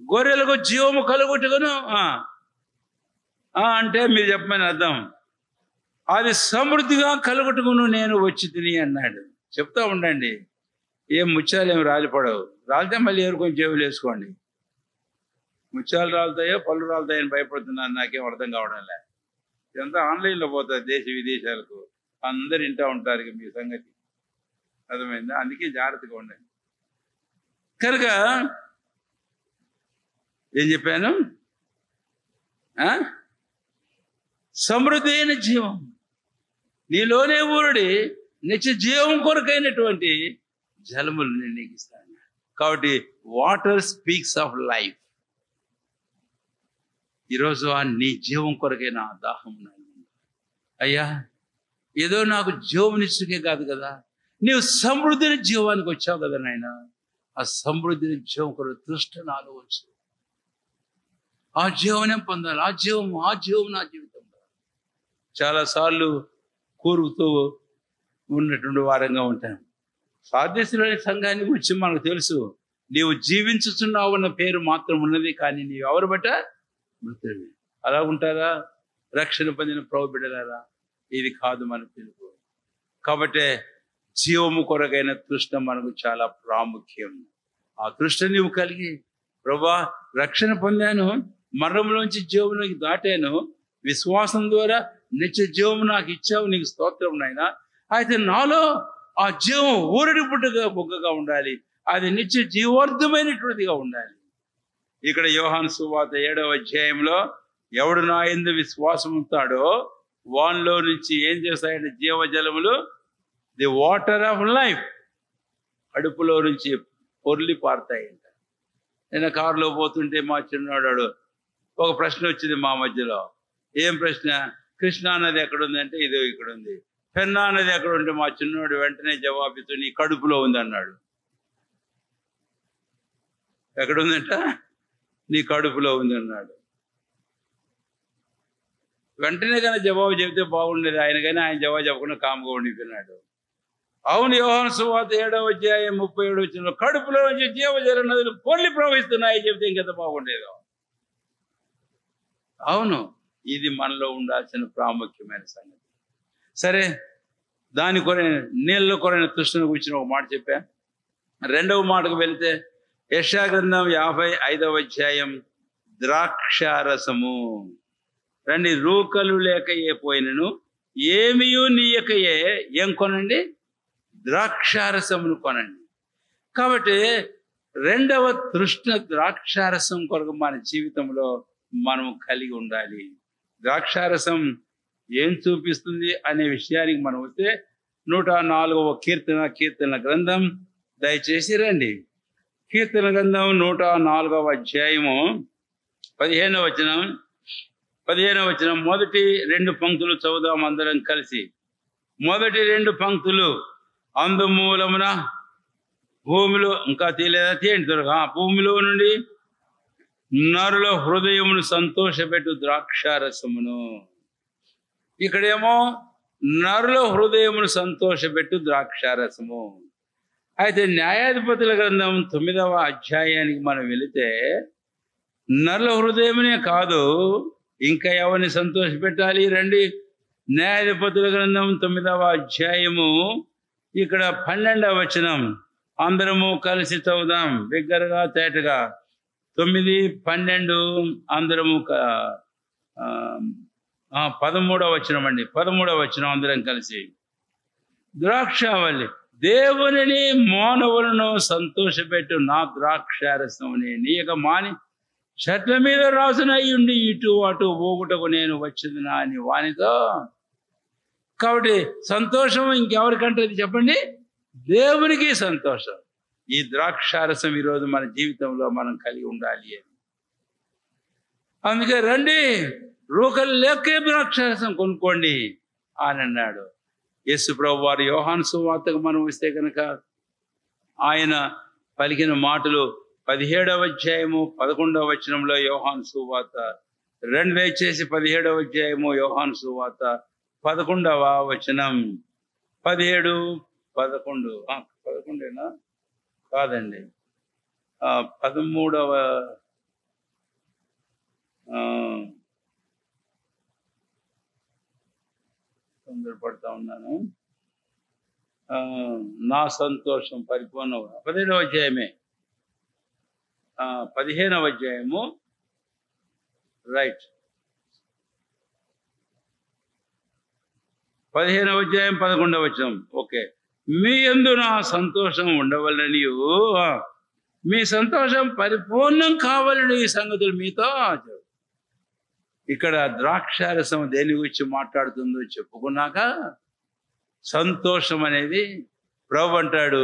గొర్రెలకు జీవము కలుగుటకును అంటే మీరు చెప్పమని అర్థం, అది సమృద్ధిగా కలుగుటకును నేను వచ్చి తిని అన్నాడు. చెప్తా ఉండండి, ఏం ముత్యాలు ఏమి రాలిపడవు. రాలితే మళ్ళీ కొంచెం జేబులు వేసుకోండి. ముత్యాలు రాలుతాయో పళ్ళు రాలుతాయని భయపడుతున్నాను, నాకేం అర్థం కావడం లే. ఇదంతా ఆన్లైన్లో పోతుంది దేశ విదేశాలకు, అందరు వింటూ ఉంటారు ఇక మీ సంగతి. అర్థమైందా? అందుకే జాగ్రత్తగా ఉండండి. కనుక ఏం చెప్పాను? సమృద్ధి అయిన జీవం నీలోనే ఊరుడి నిత్య జీవం కొరకైనటువంటి జలములు నేను నీకు ఇస్తాను. కాబట్టి వాటర్ స్పీక్స్ ఆఫ్ లైఫ్. ఈరోజు నీ జీవం కొరకైన దాహం అయ్యా, ఏదో నాకు జీవనిచ్చుకే కాదు కదా, నీవు సమృద్ధిని జీవానికి వచ్చావు కదా నాయన. ఆ సమృద్ధిని జీవం కొరకు తృష్ట నాలో వచ్చు. ఆ జీవనం పొందాలి. ఆ జీవం నా జీవితంలో. చాలాసార్లు కూరుతూ ఉన్నటువంటి వారంగా ఉంటాను. సాదృశ్యులైన సంఘాన్ని గురించి మనకు తెలుసు. నీవు జీవించుచున్నావు అన్న పేరు మాత్రం ఉన్నది, కానీ నీవు ఎవరు బట్ట మృతుడివి. అలా ఉంటారా? రక్షణ పొందిన ప్రభు బిడ్డలారా, ఇది కాదు మన పిలుపు. కాబట్టి జీవము కొరకైన తృష్ణ మనకు చాలా ప్రాముఖ్యం. ఆ తృష్ణ నీవు కలిగి, ప్రభా రక్షణ పొందాను, మరణంలోంచి జీవంలోకి దాటాను, విశ్వాసం ద్వారా నిత్య జీవము నాకు ఇచ్చావు, నీకు స్తోత్రం నాయనా. అయితే నాలో ఆ జీవం ఊరడి పుట్టుగా బొగ్గగా ఉండాలి, అది నిత్య జీవార్థమైనటువంటిదిగా ఉండాలి. ఇక్కడ యోహాను సువార్త 7వ అధ్యాయంలో ఎవడు నా యందు విశ్వాసం ఉంటాడో వానిలో నుంచి ఏం చేస్తాయంటే జీవజలములు, ది వాటర్ ఆఫ్ లైఫ్, కడుపులో నుంచి పొర్లి పారుతాయంట. నేను కారులో పోతుంటే మా చిన్నవాడు ఒక ప్రశ్న వచ్చింది మా మధ్యలో. ఏం ప్రశ్న? కృష్ణా నది ఎక్కడుంది అంటే ఇదో ఇక్కడ ఉంది. పెన్నా నది ఎక్కడ ఉంటే మా చిన్నవాడు వెంటనే జవాబిస్తూ నీ కడుపులో ఉంది అన్నాడు. ఎక్కడుందంట? నీ కడుపులో ఉంది అన్నాడు. వెంటనే కానీ జవాబు చెబితే బాగుండేది ఆయన, కానీ ఆయన జవాబు చెప్పకుండా కామ్గా ఉండిపోయినాడు. అవును, యోహాను సువార్త 7వ అధ్యాయం 37వ వచనంలో కడుపులో నుంచి జీవజల నదులు పొర్లి ప్రవహిస్తున్నాయి చెబితే ఇంకెంత బాగుండేదో. అవును, ఇది మనలో ఉండాల్సిన ప్రాముఖ్యమైన సంగతి. సరే, దాని కొరైన నీళ్ళ కొరైన తృష్ణను గురించి ఒక మాట చెప్పా. 2వ మాటకు వెళితే యెషయా గ్రంథం 55వ అధ్యాయం ద్రాక్షారసము. రండి, రూకలు లేకయే పోయినను ఏమియూ నీయకయే ఏం కొనండి? ద్రాక్షారసమును కొనండి. కాబట్టి 2వ తృష్ణ ద్రాక్షారసం కొరకు మన జీవితంలో మనం కలిగి ఉండాలి. ద్రాక్షారసం ఏం చూపిస్తుంది అనే విషయానికి మనం వస్తే 104వ కీర్తన గ్రంథం దయచేసి రండి. కీర్తన గ్రంథం 104వ అధ్యాయము 15వ వచనం మొదటి 2 పంక్తులు చదువుదాం అందరం కలిసి. మొదటి 2 పంక్తులు, అందుమూలమున భూమిలో, ఇంకా తీయలేదా? తీయండి త్వరగా. భూమిలో నుండి నరుల హృదయమును సంతోషపెట్టు ద్రాక్షారసమును. ఇక్కడేమో నరుల హృదయమును సంతోషపెట్టు ద్రాక్షారసము. అయితే న్యాయాధిపతుల గ్రంథం 9వ అధ్యాయానికి మనం వెళితే నరుల హృదయమునే కాదు, ఇంకా ఎవరిని సంతోషపెట్టాలి? రండి, న్యాయాధిపతుల గ్రంథం 9వ అధ్యాయము ఇక్కడ 12వ వచనం అందరము కలిసి చదువుదాం బిగ్గరగా తేటగా. 9, 12 అందరము. 13వ వచనం అండి, 13వ వచనం అందరం కలిసి. ద్రాక్షావల్లి దేవునిని మానవులను సంతోషపెట్టు నా ద్రాక్షారసముని నీయక మాని చెట్ల మీద రాసునై ఉండి ఇటు అటు పోగుటకు నేను వచ్చిందినా అని వానితో. కాబట్టి సంతోషం ఇంకెవరికంటది చెప్పండి? దేవునికి సంతోషం. ఈ ద్రాక్షారసం ఈరోజు మన జీవితంలో మనం కలిగి ఉండాలి అని. అందుకే రండి, రూకలు లేకే ద్రాక్షారసం కొనుక్కోండి అని అన్నాడు యేసు ప్రభు వారు. యోహాను సువార్తకు మనం వస్తే కనుక ఆయన పలికిన మాటలు 17వ అధ్యాయము 11వ వచనంలో యోహాను సువార్త. రెండు దయచేసి 17వ అధ్యాయము యోహాను సువార్త 11వ వచనం. 17, 11. 11ఏనా? కాదండి, 13వ. తొందరపడతా ఉన్నాను. నా సంతోషం పరిపూర్ణ 15వ అధ్యాయమే. 15వ అధ్యాయము రైట్. 15వ అధ్యాయం 11వ వచనం. ఓకే. మీ యందు నా సంతోషం ఉండవలనియు, మీ సంతోషం పరిపూర్ణం కావాలని ఈ సంగతులు మీతో. ఇక్కడ ద్రాక్షారసం దేని గురించి మాట్లాడుతుందో చెప్పుకున్నాక సంతోషం అనేది ప్రభు అంటాడు,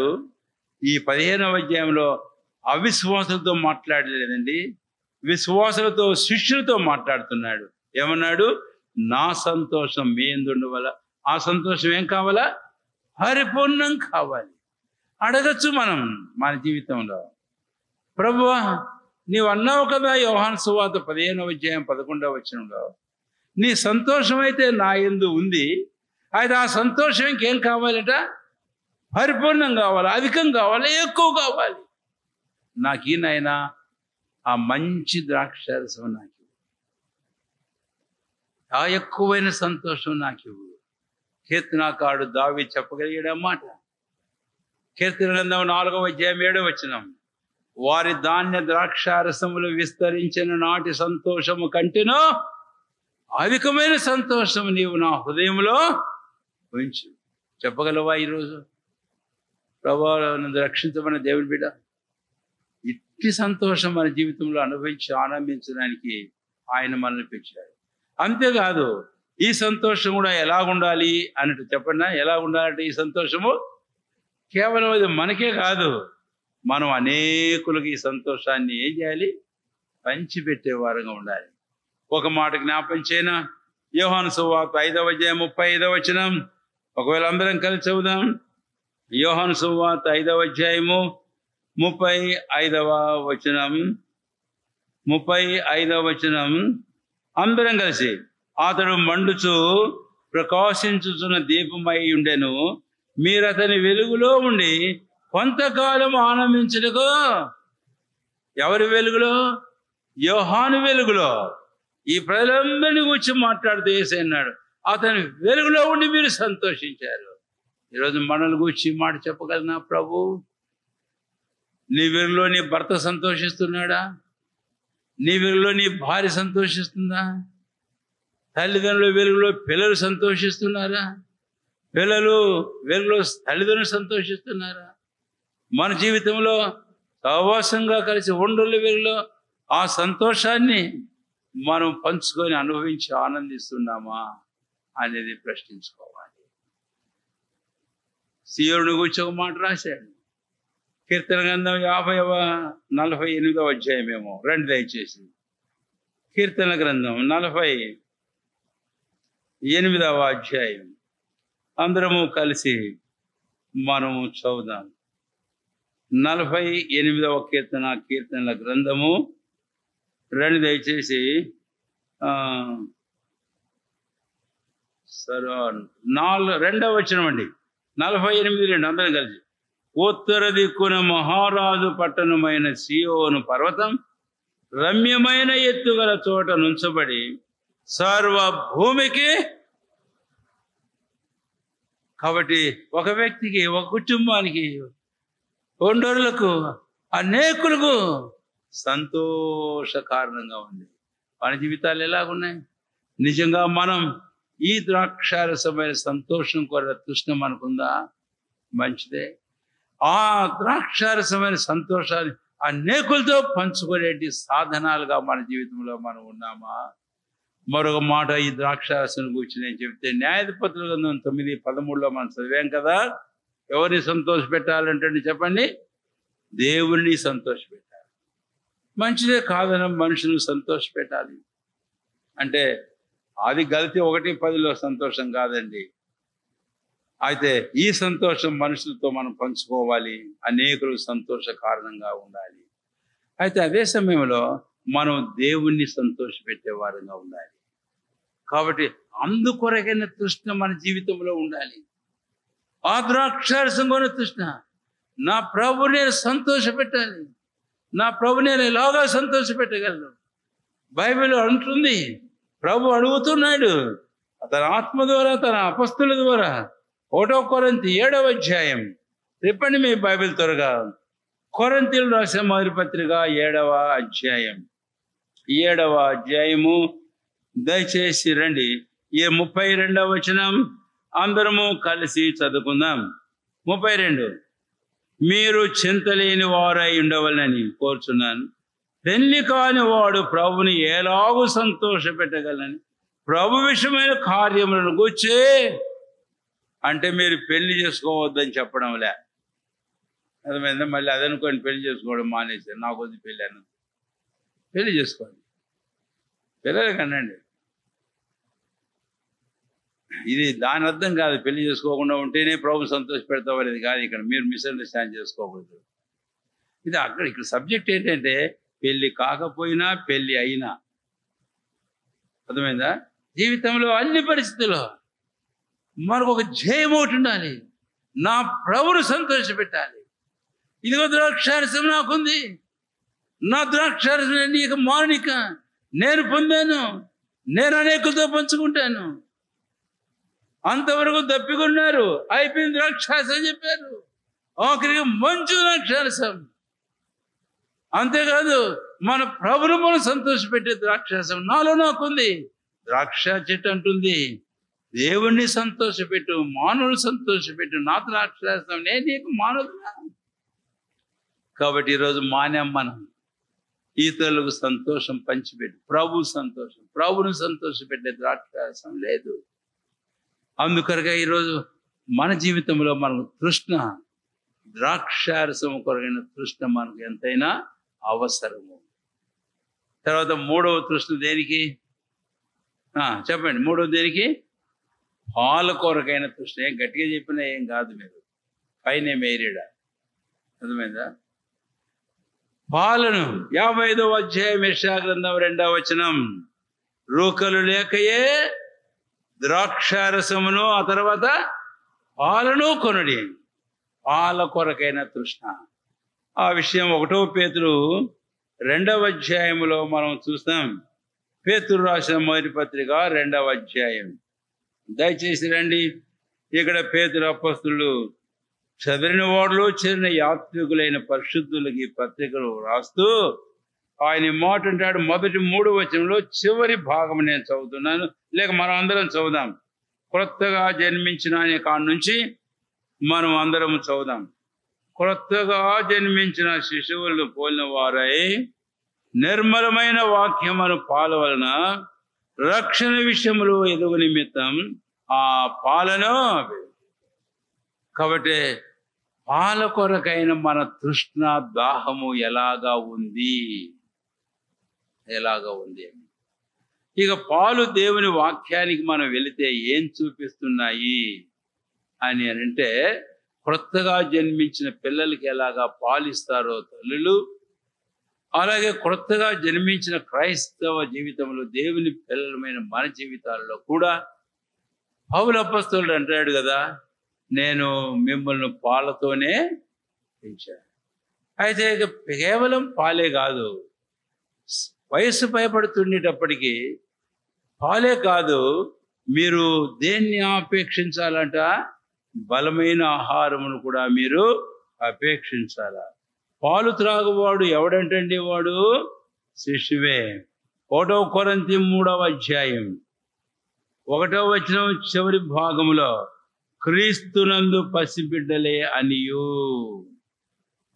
ఈ 15వ అధ్యాయంలో అవిశ్వాసులతో మాట్లాడలేదండి, విశ్వాసులతో శిష్యులతో మాట్లాడుతున్నాడు. ఏమన్నాడు? నా సంతోషం మీ యందు ఉండవల. ఆ సంతోషం ఏం కావాలా? పరిపూర్ణం కావాలి. అడగచ్చు మనం మన జీవితంలో, ప్రభువా నీవు అన్నావు కదా యోహాను సువార్త 15వ అధ్యాయం 11వ వచనంలో, నీ సంతోషం అయితే నా యందు ఉంది, అయితే ఆ సంతోషం ఇంకేం కావాలట? పరిపూర్ణం కావాలి, అధికం కావాలి, ఎక్కువ కావాలి. నాకు ఈ నాయనా ఆ మంచి ద్రాక్షారసం నాకు, ఆ ఎక్కువైన సంతోషం నాకు. కీర్తనాకారుడు దావీదు చెప్పగలిగాడు అన్నమాట. కీర్తన గ్రంథం 4వ అధ్యాయం 7వ వచనం, వారి ధాన్య ద్రాక్షారసములు విస్తరించిన నాటి సంతోషము కంటేనో అధికమైన సంతోషం నీవు నా హృదయంలో ఉంచు. చెప్పగలవా ఈరోజు? ప్రభువా నన్ను రక్షించమని దేవుని బిడ్డ, ఇట్టి సంతోషం మన జీవితంలో అనుభవించి ఆనందించడానికి ఆయన మనల్ని పెంచాడు. అంతేకాదు, ఈ సంతోషం కూడా ఎలాగుండాలి అన్నట్టు చెప్పండి. ఎలాగుండాలంటే ఈ సంతోషము కేవలం అది మనకే కాదు, మనం అనేకులకు ఈ సంతోషాన్ని ఏం చేయాలి? పంచిపెట్టే వారంగా ఉండాలి. ఒక మాట జ్ఞాపం చేయనా? యోహాను సువార్త 5వ అధ్యాయం 35వ వచనం. ఒకవేళ అందరం కలిసి చదువుదాం. యోహాను సువార్త 5వ అధ్యాయము 35వ వచనం. 35వ వచనం అందరం కలిసి. అతడు మండుచు ప్రకాశించుచున్న దీపమై ఉండెను, మీరు అతని వెలుగులో ఉండి కొంతకాలం ఆనందించుటకు. ఎవరి వెలుగులో? యోహాను వెలుగులో. ఈ ప్రజలందరినీ కూర్చి మాట్లాడుతూ యేసయ్య అన్నాడు, అతని వెలుగులో ఉండి మీరు సంతోషించారు. ఈరోజు మనల్ని కూర్చి మాట చెప్పగలనా ప్రభు? నీ వెలుగులో నీ భర్త సంతోషిస్తున్నాడా? నీ వెలుగులో నీ భార్య సంతోషిస్తుందా? తల్లిదండ్రుల వెలుగులో పిల్లలు సంతోషిస్తున్నారా? పిల్లలు వెలుగులో తల్లిదండ్రులు సంతోషిస్తున్నారా? మన జీవితంలో సహవాసంగా కలిసి ఉండల వెలుగులో ఆ సంతోషాన్ని మనం పంచుకొని అనుభవించి ఆనందిస్తున్నామా అనేది ప్రశ్నించుకోవాలి. సీయోను గురించి ఒక మాట రాశాడు. కీర్తన గ్రంథం 48వ అధ్యాయమేమో, రండి దయచేసి. కీర్తన గ్రంథం 48వ అధ్యాయం అందరము కలిసి మనము చదువుదాం. 48వ కీర్తనల గ్రంథము, రండి దయచేసి. 2వ వచనం అండి. 48:2 అందరం కలిసి. ఉత్తర దిక్కున మహారాజు పట్టణమైన సియోను పర్వతం రమ్యమైన ఎత్తుగల చోట నుంచబడి సర్వభూమికి. కాబట్టి ఒక వ్యక్తికి, ఒక కుటుంబానికి, ఒండరులకు, అనేకులకు సంతోష కారణంగా ఉంది. మన జీవితాలు ఎలాగున్నాయి? నిజంగా మనం ఈ ద్రాక్షారసమైన సంతోషం కొర తృష్ణ మనకుందా? మంచిదే. ఆ ద్రాక్షారసమైన సంతోషాన్ని అనేకులతో పంచుకునేటి సాధనాలుగా మన జీవితంలో మనం ఉన్నామా? మరొక మాట ఈ ద్రాక్షారసం గురించి నేను చెప్తే, న్యాయాధిపతుల గ్రంథం 9:13 మనం చదివాం కదా. ఎవరిని సంతోష పెట్టాలంటే చెప్పండి, దేవుణ్ణి సంతోష పెట్టాలి. మంచిదే కాదన మనుషులను సంతోష పెట్టాలి అంటే అది గలితి 1:10 సంతోషం కాదండి. అయితే ఈ సంతోషం మనుషులతో మనం పంచుకోవాలి, అనేకులు సంతోష కారణంగా ఉండాలి. అయితే అదే సమయంలో మనం దేవుణ్ణి సంతోష పెట్టేవారంగా ఉండాలి. కాబట్టి అందుకొరకైన తృష్ణ మన జీవితంలో ఉండాలి. ఆ ద్రాక్షారసం కొన తృష్ణ, నా ప్రభు నేను సంతోష పెట్టాలి, నా ప్రభు నేను ఎలాగా సంతోష పెట్టగలను. బైబిల్ అంటుంది, ప్రభు అడుగుతున్నాడు తన ఆత్మ ద్వారా, తన అపస్తుల ద్వారా. 1 కొరింథీ 7వ అధ్యాయం. చెప్పండి మీ బైబిల్ త్వరగా. కొరింథీయులకు రాసిన మొదటి పత్రిక 7వ అధ్యాయం. 7వ అధ్యాయము దయచేసి రండి. 32వ వచనం అందరము కలిసి చదువుకుందాం. 32 మీరు చింతలేని వారై ఉండవలనని కోరుచున్నాను. పెళ్లి కాని వాడు ప్రభుని ఎలాగూ సంతోష పెట్టగలని ప్రభు విషయమైన కార్యములను గూర్చే, అంటే మీరు పెళ్లి చేసుకోవద్దని చెప్పడం లే, అర్థమైందా? మళ్ళీ అదనుకోండి పెళ్లి చేసుకోవడం మానేసారు, నాకు వద్దు పెళ్ళి అన్నది. పెళ్లి చేసుకోండి, పిల్లలు కనండి. ఇది దాని అర్థం కాదు. పెళ్లి చేసుకోకుండా ఉంటేనే ప్రభు సంతోష పెడతావు అనేది కాదు. ఇక్కడ మీరు మిస్అండర్స్టాండ్ చేసుకోకూడదు. ఇక్కడ సబ్జెక్ట్ ఏంటంటే పెళ్లి కాకపోయినా పెళ్లి అయినా, అర్థమైందా? జీవితంలో అన్ని పరిస్థితుల్లో మనకు ఒక ధ్యేయం ఒకటి ఉండాలి. నా ప్రభువును సంతోష పెట్టాలి. ఇదిగో ద్రాక్షారసం నాకుంది, నా ద్రాక్షారసం నీకు మానిక నేను పొందాను, నేను అనేకులతో పంచుకుంటాను. అంతవరకు దప్పికొన్నారు, అయిపోయింది ద్రాక్షారసం చెప్పారు, ఆఖరికి మంచు ద్రాక్షారసం. అంతేకాదు మన ప్రభును మనం సంతోషపెట్టే ద్రాక్షారసం నాలో నాకుంది. ద్రాక్ష చెట్టు అంటుంది, దేవుణ్ణి సంతోషపెట్టు, మానవులు సంతోషపెట్టు, నా ద్రాక్షారసం నేను నీకు మానవుడునా. కాబట్టి ఈరోజు మానేం మనం ఇతరులకు సంతోషం పంచిపెట్టు, ప్రభు సంతోషం, ప్రభును సంతోషపెట్టే ద్రాక్షారసం లేదు. అందుకొరగా ఈరోజు మన జీవితంలో మనకు తృష్ణ, ద్రాక్షారసం కొరకైన తృష్ణ మనకు ఎంతైనా అవసరము. తర్వాత 3వ తృష్ణ దేనికి చెప్పండి? 3వ దేనికి? పాల కొరకైన తృష్ణ. ఏం గట్టిగా చెప్పినా ఏం కాదు, మీరు పైన మేరీడా, అర్థమైందా? పాలను 55వ అధ్యాయం యెషయా గ్రంథం 2వ వచనం, రూకలు లేకయే ద్రాక్షారసమును ఆ తర్వాత పాలను కొనుడి. పాల కొరకైన తృష్ణ. ఆ విషయం 1వ పేతురు 2వ అధ్యాయంలో మనం చూస్తాం. పేతురు రాసిన మొదటి పత్రిక 2వ అధ్యాయం. దయచేసి రండి. ఇక్కడ పేతురు అపొస్తలుడు చదివిన వాడులో చేరిన యాత్రికులైన పరిశుద్ధులకి పత్రికలు రాస్తూ ఆయన మాట అంటాడు. మొదటి 3 వచనంలో చివరి భాగం నేను చదువుతున్నాను, లేక మనం అందరం చదువుదాం. క్రొత్తగా జన్మించిన అనే కాడ నుంచి మనం అందరం చదువుదాం. క్రొత్తగా జన్మించిన శిశువులను పోలిన వారై నిర్మలమైన వాక్యమును పాల వలన రక్షణ విషయంలో ఎదుగు నిమిత్తం ఆ పాలను. కాబట్టి పాల కొరకైన మన తృష్ణ దాహము ఎలాగా ఉంది ఇక పాలు దేవుని వాక్యానికి మనం వెళితే ఏం చూపిస్తున్నాయి అని అంటే, క్రొత్తగా జన్మించిన పిల్లలకి ఎలాగా పాలిస్తారో తల్లులు, అలాగే క్రొత్తగా జన్మించిన క్రైస్తవ జీవితంలో దేవుని పిల్లలమైన మన జీవితాల్లో కూడా పౌలు అపొస్తలుడు అంటాడు కదా, నేను మిమ్మల్ని పాలతోనే పెంచాను. అయితే ఇక కేవలం పాలే కాదు, వయస్సు భయపడుతుండేటప్పటికీ పాలే కాదు, మీరు దేన్ని అపేక్షించాలంట? బలమైన ఆహారమును కూడా మీరు అపేక్షించాల. పాలు త్రాగువాడు ఎవడంటండి? వాడు శిశువే. 1 కొరింథీ 3వ అధ్యాయం 1వ వచనం చివరి భాగములో క్రీస్తునందు పసిబిడ్డలే అనియు.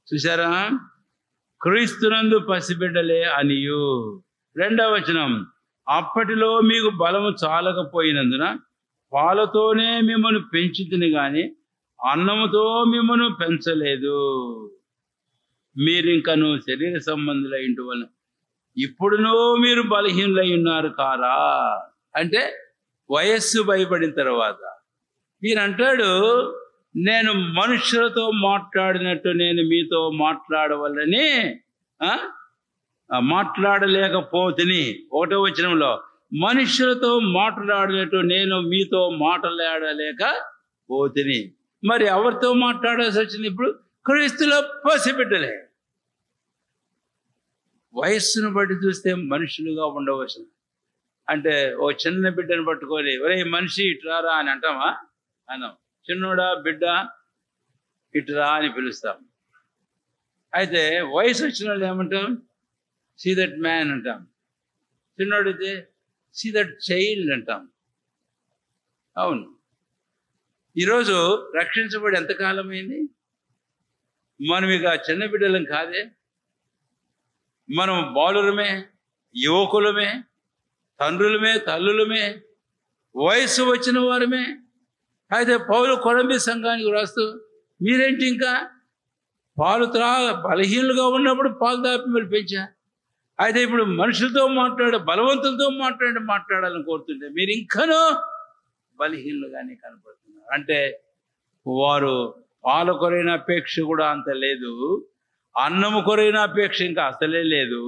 చూసారా? క్రీస్తునందు పసిబిడ్డలే అనియు. 2వ వచనం, అప్పటిలో మీకు బలము చాలకపోయినందున పాలతోనే మిమ్మల్ని పెంచుతుని గాని అన్నముతో మిమ్మల్ని పెంచలేదు. మీరింకను శరీర సంబంధులై ఇంటి వలన ఇప్పుడునో మీరు బలహీనులై ఉన్నారు కారా. అంటే వయస్సు భయపడిన తర్వాత మీరంటాడు, నేను మనుషులతో మాట్లాడినట్టు నేను మీతో మాట్లాడవలని మాట్లాడలేకపోతుని. 1వ వచనంలో మనుషులతో మాట్లాడినట్టు నేను మీతో మాట్లాడలేకపోతుని. మరి ఎవరితో మాట్లాడాల్సి వచ్చింది? ఇప్పుడు క్రీస్తులో పసిబిడ్డలే. వయస్సును బట్టి చూస్తే మనుషులుగా ఉండవచ్చు. అంటే ఓ చిన్న బిడ్డను పట్టుకొని ఒరే మనిషి ఇటురారా అని అంటామా? అన్నాం. చిన్నోడా బిడ్డ ఇటురా అని పిలుస్తాం. అయితే వయసు వచ్చిన వాళ్ళు ఏమంటాం? సీ దట్ మ్యాన్ అంటాం. చిన్నోడైతే సీ దట్ చైల్డ్ అంటాం. అవును, ఈరోజు రక్షించబడి ఎంతకాలమైంది? మనం ఇక చిన్న బిడ్డలం కాదే, మనం బాలులమే, యువకులమే, తండ్రులమే, తల్లులమే, వయస్సు వచ్చిన వారమే. అయితే పౌలు కొరంథీ సంఘానికి రాస్తూ, మీరేంటి ఇంకా పాలు బలహీనులుగా ఉన్నప్పుడు పాలు దాపి మీరు పెంచా, అయితే ఇప్పుడు మనుషులతో బలవంతులతో మాట్లాడాలని కోరుతుంటే మీరు ఇంకనూ బలహీనులుగానే కనపడుతున్నారు. అంటే వారు పాల కొరైన అపేక్ష కూడా అంత లేదు, అన్నము కొరైన అపేక్ష ఇంకా అసలే లేదు,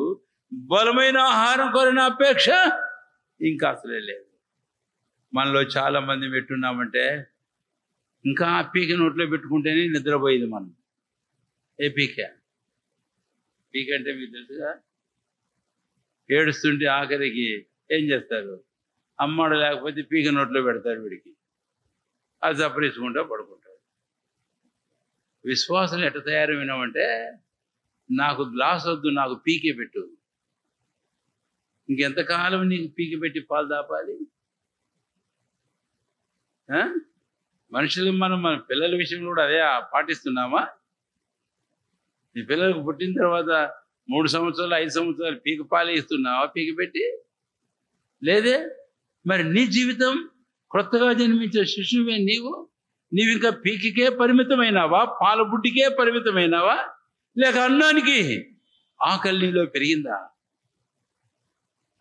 బలమైన ఆహారం కొరైన అపేక్ష ఇంకా అసలే లేదు. మనలో చాలా మంది పెట్టున్నామంటే ఇంకా పీక నోట్లో పెట్టుకుంటేనే నిద్రపోయేది మనం. ఏ పీక అంటే మీకు తెలుసుగా, ఏడుస్తుంటే ఆఖరికి ఏం చేస్తారు, అమ్మాడు లేకపోతే పీక నోట్లో పెడతారు వీడికి, అది చప్పరించుకుంటా పడుకుంటాడు. విశ్వాసం ఎట్ట తయారైనామంటే, నాకు గ్లాస్ వద్దు, నాకు పీకే పెట్టు. ఇంకెంతకాలం నీకు పీకి పెట్టి పాలు దాపాలి? మనుషులు మన పిల్లల విషయంలో కూడా అదే పాటిస్తున్నామా? నీ పిల్లలకు పుట్టిన తర్వాత 3 సంవత్సరాలు 5 సంవత్సరాలు పీక పాలు ఇస్తున్నావా పీకి పెట్టి? లేదే. మరి నీ జీవితం, కొత్తగా జన్మించే శిశువే నీవు ఇంకా పీకికే పరిమితమైనావా? పాల బుడ్డికే పరిమితమైనావా? లేక అన్నానికి ఆకలి నీలో పెరిగిందా?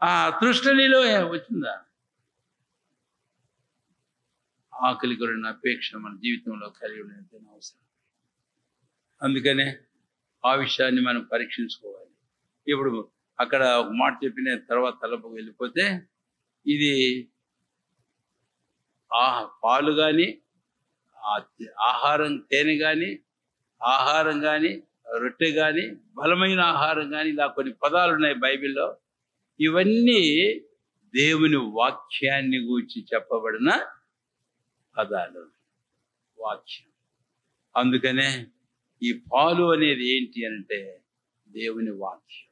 ఆ తృష్ణ నీలో వచ్చిందా? ఆకలి కొరిన అపేక్ష మన జీవితంలో కలిగి ఉండేంత అవసరం. అందుకనే ఆ విషయాన్ని మనం పరీక్షించుకోవాలి. ఇప్పుడు అక్కడ ఒక మాట చెప్పిన తర్వాత తలపుకు వెళ్ళిపోతే, ఇది పాలు కానీ, ఆహారం తేనె కానీ, ఆహారం కానీ, రొట్టె కానీ, బలమైన ఆహారం కానీ, ఇలా కొన్ని పదాలు ఉన్నాయి బైబిల్లో. ఇవన్నీ దేవుని వాక్యాన్ని గూర్చి చెప్పబడిన పదాలు, వాక్యం. అందుకనే ఈ పాలు అనేది ఏంటి అంటే దేవుని వాక్యం.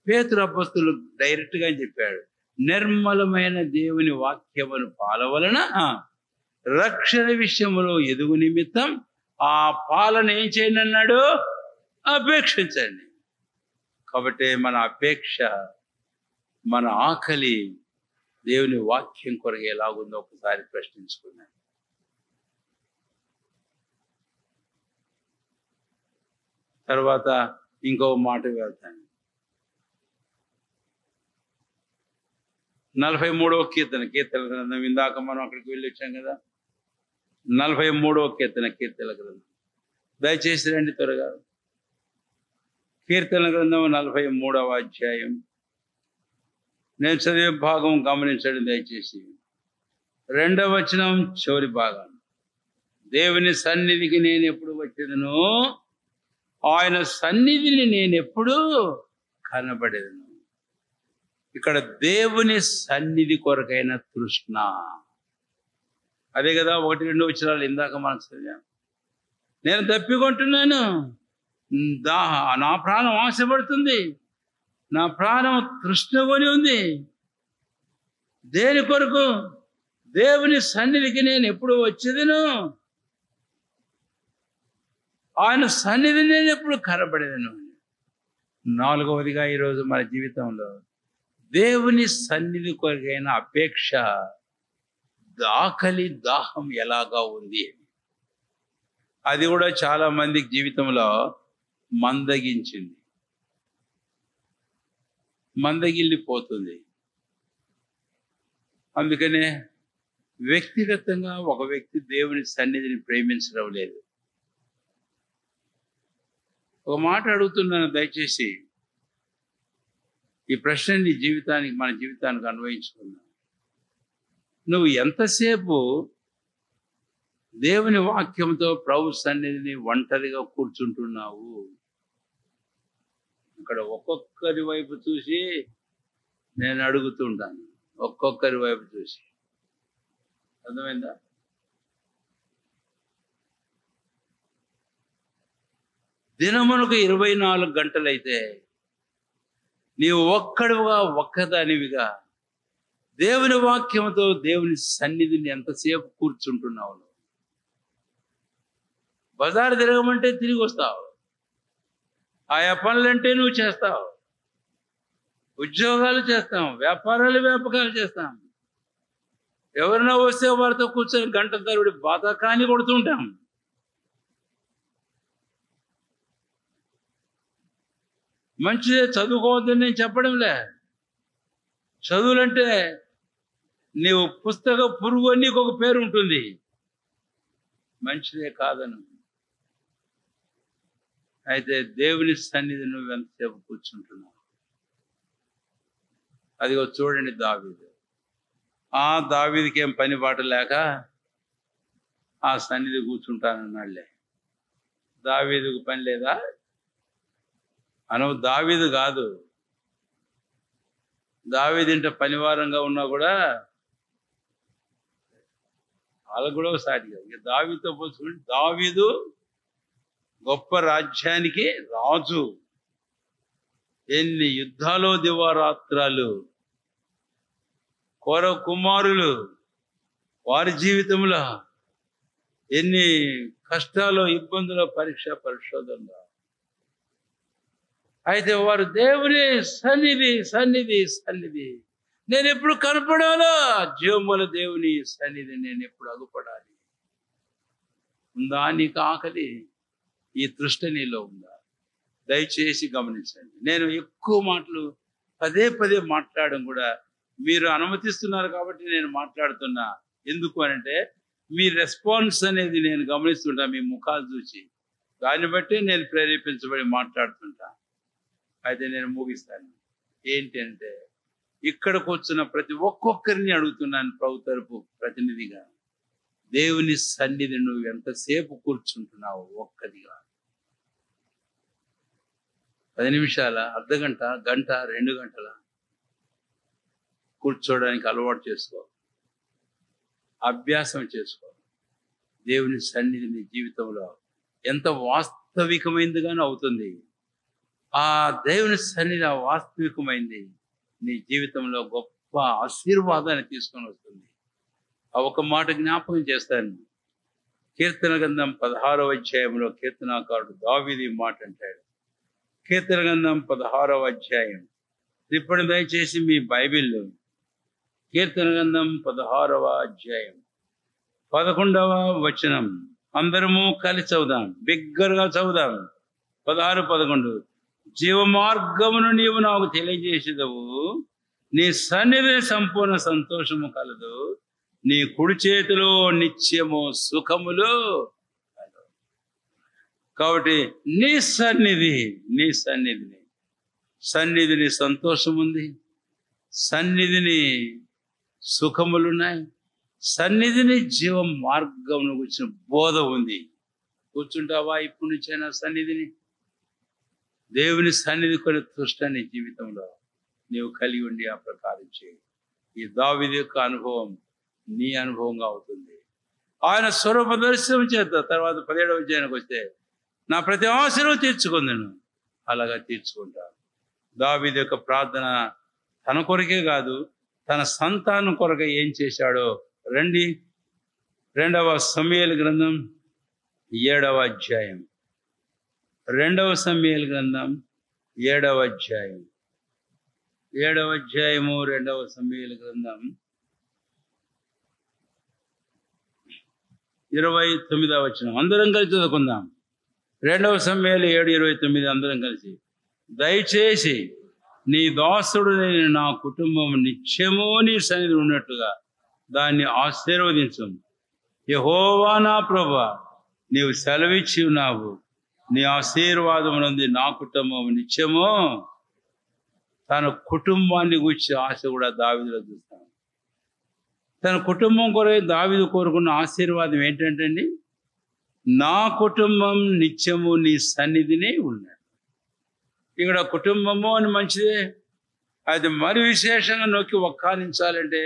పేతురు అపొస్తలుడు డైరెక్ట్గా చెప్పాడు, నిర్మలమైన దేవుని వాక్యమును పాల వలన రక్షణ విషయంలో ఎదుగు నిమిత్తం ఆ పాలను ఏం చేయండి అన్నాడు? అపేక్షించండి. కాబట్టి మన అపేక్ష, మన ఆకలి దేవుని వాక్యం కొరకు ఎలాగుందో ఒకసారి ప్రశ్నించుకున్నాను. తర్వాత ఇంకో మాట వెళ్తాను. 43వ కీర్తన గ్రంథం, ఇందాక మనం అక్కడికి వెళ్ళి వచ్చాం కదా. 43వ కీర్తన గ్రంథం దయచేసి రండి త్వరగా. కీర్తన గ్రంథం 43వ అధ్యాయం. నేను చదివే భాగం గమనించండి దయచేసి. 2వ వచనం చివరి భాగం. దేవుని సన్నిధికి నేను ఎప్పుడు వచ్చేదను, ఆయన సన్నిధిని నేను ఎప్పుడు కనబడేదను. ఇక్కడ దేవుని సన్నిధి కొరకైన తృష్ణ, అదే కదా 1-2 వచనాలు ఇందాక మనం చదివాం. నేను తప్పికొంటున్నాను, నా ప్రాణం ఆశపడుతుంది, నా ప్రాణం తృష్ణ కొని ఉంది. దేని కొరకు? దేవుని సన్నిధికి నేను ఎప్పుడు వచ్చేదను, ఆయన సన్నిధిని నేను ఎప్పుడు కనబడేదను. 4వదిగా ఈరోజు మన జీవితంలో దేవుని సన్నిధి కొరకైన అపేక్ష, ఆకలి, దాహం ఎలాగా ఉంది. అది కూడా చాలా మందికి జీవితంలో మందగించింది, మందగిల్లిపోతుంది. అందుకనే వ్యక్తిగతంగా ఒక వ్యక్తి దేవుని సన్నిధిని ప్రేమించడం లేదు. ఒక మాట అడుగుతున్నాను దయచేసి, ఈ ప్రశ్న నీ జీవితానికి, మన జీవితానికి అన్వయించుకున్నా. నువ్వు ఎంతసేపు దేవుని వాక్యంతో ప్రభు సన్నిధిని ఒంటరిగా కూర్చుంటున్నావు? ఇక్కడ ఒక్కొక్కరి వైపు చూసి నేను అడుగుతుంటాను, ఒక్కొక్కరి వైపు చూసి. అర్థమైందా? దినమునకు 24 గంటలైతే నీవు ఒక్కడుగా ఒక్కదానివిగా దేవుని వాక్యంతో దేవుని సన్నిధిని ఎంతసేపు కూర్చుంటున్నావు? బజారు తిరగమంటే తిరిగి వస్తావు, ఆయా పనులంటే నువ్వు చేస్తావు, ఉద్యోగాలు చేస్తాం, వ్యాపారాలు చేస్తాం. ఎవరైనా వస్తే వారితో కూర్చొని గంట తరబడి బాధకాన్ని కొడుతుంటాం. మంచిదే, చదువుకోవద్దని నేను చెప్పడంలే. చదువులంటే నీవు పుస్తక పురుగు అని నీకు ఒక పేరు ఉంటుంది, మంచిదే కాదను. అయితే దేవుని సన్నిధి నువ్వు ఎంతసేపు కూర్చుంటున్నావు? అదిగో చూడండి, దావీదు. దావీదుకి ఏం పని పాట లేక ఆ సన్నిధి కూర్చుంటానన్నాళ్లే. దావీదుకు పని లేదా అనవు? దావీదు కాదు, దావీదు ఇంట పనివారంగా ఉన్నా కూడా వాళ్ళకు కూడా సాటిగా. ఇక దావీదుతో పోల్చుకుంటే దావీదు గొప్ప రాజ్యానికి రాజు. ఎన్ని యుద్ధాలు, దివారాత్రాలు, కోర కుమారులు, వారి జీవితంలో ఎన్ని కష్టాలు, ఇబ్బందులు, పరీక్ష పరిశోధనలు. అయితే వారు దేవుని సన్నిధి సన్నిధి సన్నిధి నేను ఎప్పుడు కనపడాలో, జీవముల దేవుని సన్నిధి నేను ఎప్పుడు అగుపడాలి. ఉందా నీకు ఆకలి? ఈ తృష్ట నీలో ఉందా? దయచేసి గమనించండి. నేను ఎక్కువ మాటలు పదే పదే మాట్లాడడం కూడా మీరు అనుమతిస్తున్నారు కాబట్టి నేను మాట్లాడుతున్నా. ఎందుకు అనంటే మీ రెస్పాన్స్ అనేది నేను గమనిస్తుంటా, మీ ముఖాలు చూసి. దాన్ని బట్టి నేను ప్రేరేపించబడి మాట్లాడుతుంటా. అయితే నేను ముగిస్తాను. ఏంటి అంటే, ఇక్కడికి వచ్చిన ప్రతి ఒక్కొక్కరిని అడుగుతున్నాను ప్రభు తరపు ప్రతినిధిగా, దేవుని సన్నిధి నువ్వు ఎంతసేపు కూర్చుంటున్నావు? ఒక్కదిగా 10 నిమిషాల, అర్ధగంట, గంట, 2 గంటల కూర్చోడానికి అలవాటు చేసుకో, అభ్యాసం చేసుకో. దేవుని సన్నిధి నీ జీవితంలో ఎంత వాస్తవికమైనదిగానే అవుతుంది. ఆ దేవుని సన్నిధి వాస్తవికమైంది నీ జీవితంలో గొప్ప ఆశీర్వాదాన్ని తీసుకొని వస్తుంది. ఒక మాట జ్ఞాపకం చేస్తాను. కీర్తన గ్రంథం 16వ అధ్యాయంలో కీర్తనాకారుడు దావీదు మాట అంటాడు. కీర్తన గ్రంథం 16వ అధ్యాయం. ఇప్పుడు దయచేసి మీ బైబిల్లో కీర్తన గ్రంథం 16వ అధ్యాయం 11వ వచనం అందరము కలిసి చదువుదాం, బిగ్గరగా చదువుదాం. 16, 11. జీవ మార్గమును నీవు నాకు తెలియజేసేదవు, నీ సన్నిధి సంపూర్ణ సంతోషము కలదు, నీ కుడి చేతిలో నిత్యము సుఖములు. కాబట్టి నీ సన్నిధిని సంతోషం ఉంది, సన్నిధిని సుఖములున్నాయి, సన్నిధిని జీవ మార్గం గురించిన బోధ ఉంది. కూర్చుంటావా ఇప్పటి నుంచైనా సన్నిధిని? దేవుని సన్నిధి కొన్ని తృష్టాన్ని జీవితంలో నీవు కలిగి ఉండి ఆ ప్రకారం చేయి. ఈ దావీదు యొక్క అనుభవం నీ అనుభవంగా అవుతుంది. ఆయన స్వరూప దర్శనం చేత తర్వాత 17వ అధ్యాయానికి వస్తే, నా ప్రతి అవసరం తీర్చుకుందాను, అలాగా తీర్చుకుంటాను. దావీదు యొక్క ప్రార్థన తన కొరకే కాదు, తన సంతానం కొరకే ఏం చేశాడో రండి. 2వ సమూయేలు గ్రంథం 7వ అధ్యాయం. 2వ సమూయేలు గ్రంథం 7వ అధ్యాయం. 7వ అధ్యాయము 2వ సమూయేలు గ్రంథం 29వ వచనం. అందరం కలిసి చదువుకుందాం. 2వ సమూయేలు 7:29. అందరం కలిసి, దయచేసి నీ దాసుడు నా కుటుంబం నిత్యము నీ సన్నిధి ఉన్నట్టుగా దాన్ని ఆశీర్వదించు. యెహోవా నా ప్రభువా, నీవు సెలవిచ్చి ఉన్నావు, నీ ఆశీర్వాదం నుండి నా కుటుంబం నిత్యము. తన కుటుంబాన్ని గురించి ఆశ కూడా దావీదులో చూస్తాం. తన కుటుంబం కొరకు దావీదు కోరుకున్న ఆశీర్వాదం ఏంటంటే, నా కుటుంబం నిత్యము నీ సన్నిధినే ఉన్నాడు. ఇక్కడ కుటుంబము అని మంచిదే, అది మరి విశేషంగా నొక్కి ఒక్కానించాలంటే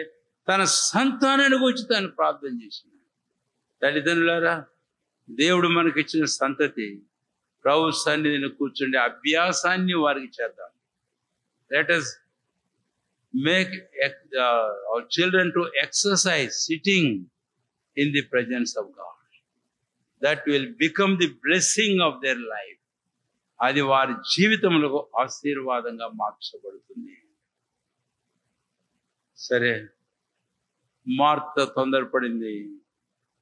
తన సంతానాన్ని గురించి తను ప్రార్థన చేసినాడు. తల్లిదండ్రులారా, దేవుడు మనకిచ్చిన సంతతి ప్రభు సన్నిధిని కూర్చుండే అభ్యాసాన్ని వారికి చేద్దాం. Let us make our children to exercise sitting in the presence of God. That will become the blessing of their life. అది వారి జీవితంలో ఆశీర్వాదంగా మార్చబడుతుంది. సరే, మార్త తొందరపడింది,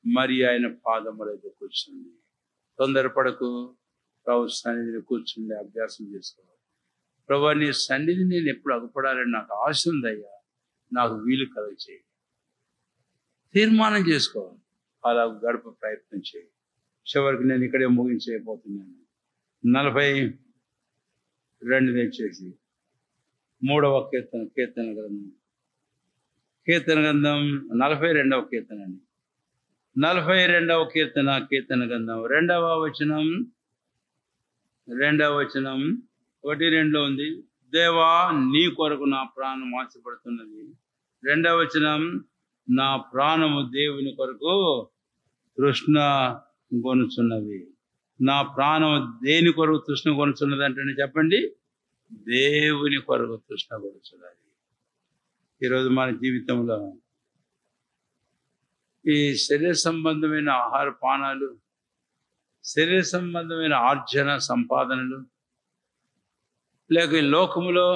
మరి ఆయన పాదముల దగ్గర కూర్చుంది. తొందరపడకు, ప్రభు సన్నిధిని కూర్చుండి అభ్యాసం చేసుకోవాలి. ప్రభు నీ సన్నిధి నేను ఎప్పుడు అగుపడాలని నాకు ఆశ ఉందయ్యా, నాకు వీలు కలగచేయి. తీర్మానం చేసుకోవాలి, అలా గడప ప్రయత్నం చేయి. చివరికి నేను ఇక్కడే ముగించేయబోతున్నాను. 42 దయచేసి 3వ కీర్తన గ్రంథం 42వ కీర్తన అండి. 42వ కీర్తన గ్రంథం 2వ వచనం 1-2 ఉంది. దేవా నీ కొరకు నా ప్రాణం ఆశపడుతున్నది. 2వ వచనం, నా ప్రాణము దేవుని కొరకు తృష్ణ కొనుచున్నది. నా ప్రాణం దేని కొరకు తృష్ణ కొనుచున్నది అంటే చెప్పండి, దేవుని కొరకు తృష్ణ కొనుచున్నది. ఈరోజు మన జీవితంలో ఈ శరీర సంబంధమైన ఆహార పానాలు, శరీర సంబంధమైన ఆర్జన సంపాదనలు, లేక ఈ లోకములో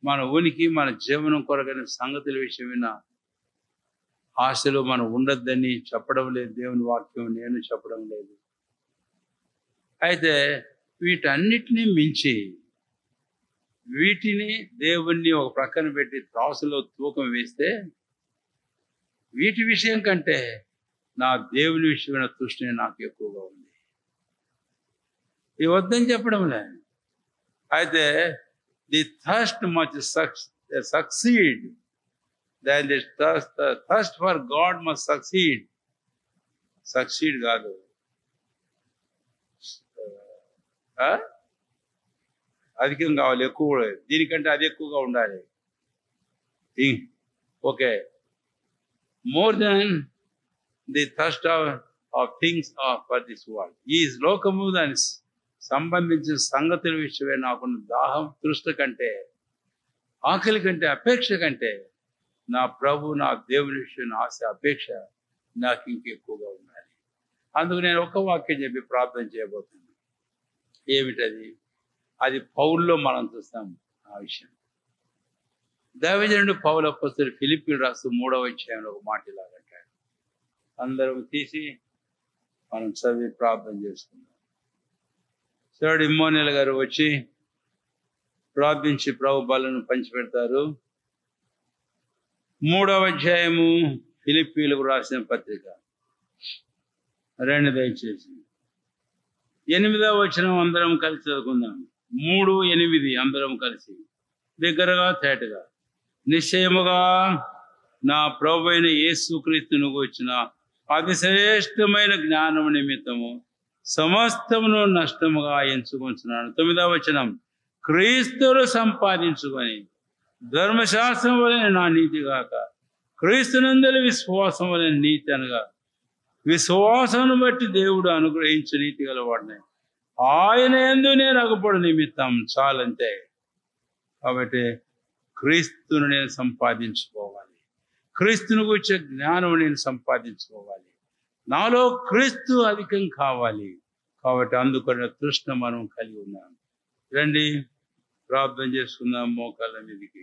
మన ఉనికి, మన జీవనం కొరకైన సంగతుల విషయమైన ఆశలు మనం ఉండొద్దని చెప్పడం లేదు దేవుని వాక్యం, నేను చెప్పడం లేదు. అయితే వీటన్నిటినీ మించి వీటిని దేవుణ్ణి ఒక ప్రక్కన పెట్టి త్రాసులో తూకం వేస్తే వీటి విషయం కంటే నా దేవుని విషయమైన తృష్ణ నాకు ఎక్కువగా ఉంది. ఇది వద్దని చెప్పడం లేదు. అయితే the thirst much succeed then the thirst for God must succeed కాదు, అధికం కావాలి, ఎక్కువ, దీనికంటే అది ఎక్కువగా ఉండాలి. Okay, more than the thirst of things for this world. ఈ లోకము దానికి సంబంధించిన సంగతుల విషయమే నాకున్న దాహం, తృష్ణ కంటే, ఆకలి కంటే, అపేక్ష కంటే నా ప్రభు, నా దేవుని విషయం ఆశ, అపేక్ష నాకు ఇంకెక్కువగా ఉండాలి. అందుకు నేను ఒక వాక్యం చెప్పి ప్రార్థన చేయబోతున్నాను. ఏమిటది? అది పౌల్లో మనం చూస్తాం ఆ విషయం. దైవజనుడు పౌలు అపోస్తలుడు ఫిలిప్పీయులకు రాస్తూ 3వ అధ్యాయంలో ఒక మాట ఇలాగంటాడు. అందరం తీసి మనం చదివి ప్రార్థన చేసుకుందాం. సోడు ఇమ్మోనేల్ గారు వచ్చి ప్రార్థించి ప్రభు బలను పంచిపెడతారు. 3వ అధ్యాయము ఫిలిప్పీయులకు రాసిన పత్రిక 2 దయచేసి 8వ వచనం అందరం కలిసి చదువుకుందాం. 3:8 అందరం కలిసి దగ్గరగా తేటగా, నిశ్చయముగా నా ప్రభువైన యేసుక్రీస్తును వచ్చిన అతిశ్రేష్టమైన జ్ఞానము నిమిత్తము సమస్తమును నష్టముగా ఎంచుకొంచున్నాను. 9వ వచనం, క్రీస్తును సంపాదించుకొని ధర్మశాస్త్రం వలన నా నీతి గాక క్రీస్తునందలి విశ్వాసం వలన నీతి అనగా విశ్వాసమును బట్టి దేవుడు అనుగ్రహించు నీతి గలవాడిని ఆయన యందు నేను అగపడు నిమిత్తం చాలంతే. కాబట్టి క్రీస్తును నేను సంపాదించుకోవాలి, క్రీస్తును గురించి జ్ఞానం నేను సంపాదించుకోవాలి, నాలో క్రీస్తు అధికం కావాలి. కాబట్టి అందుకున్న తృష్ణ మనం కలిగి ఉన్నాం. రండి ప్రార్థన చేసుకుందాం మోకాళ్ళ మీదకి.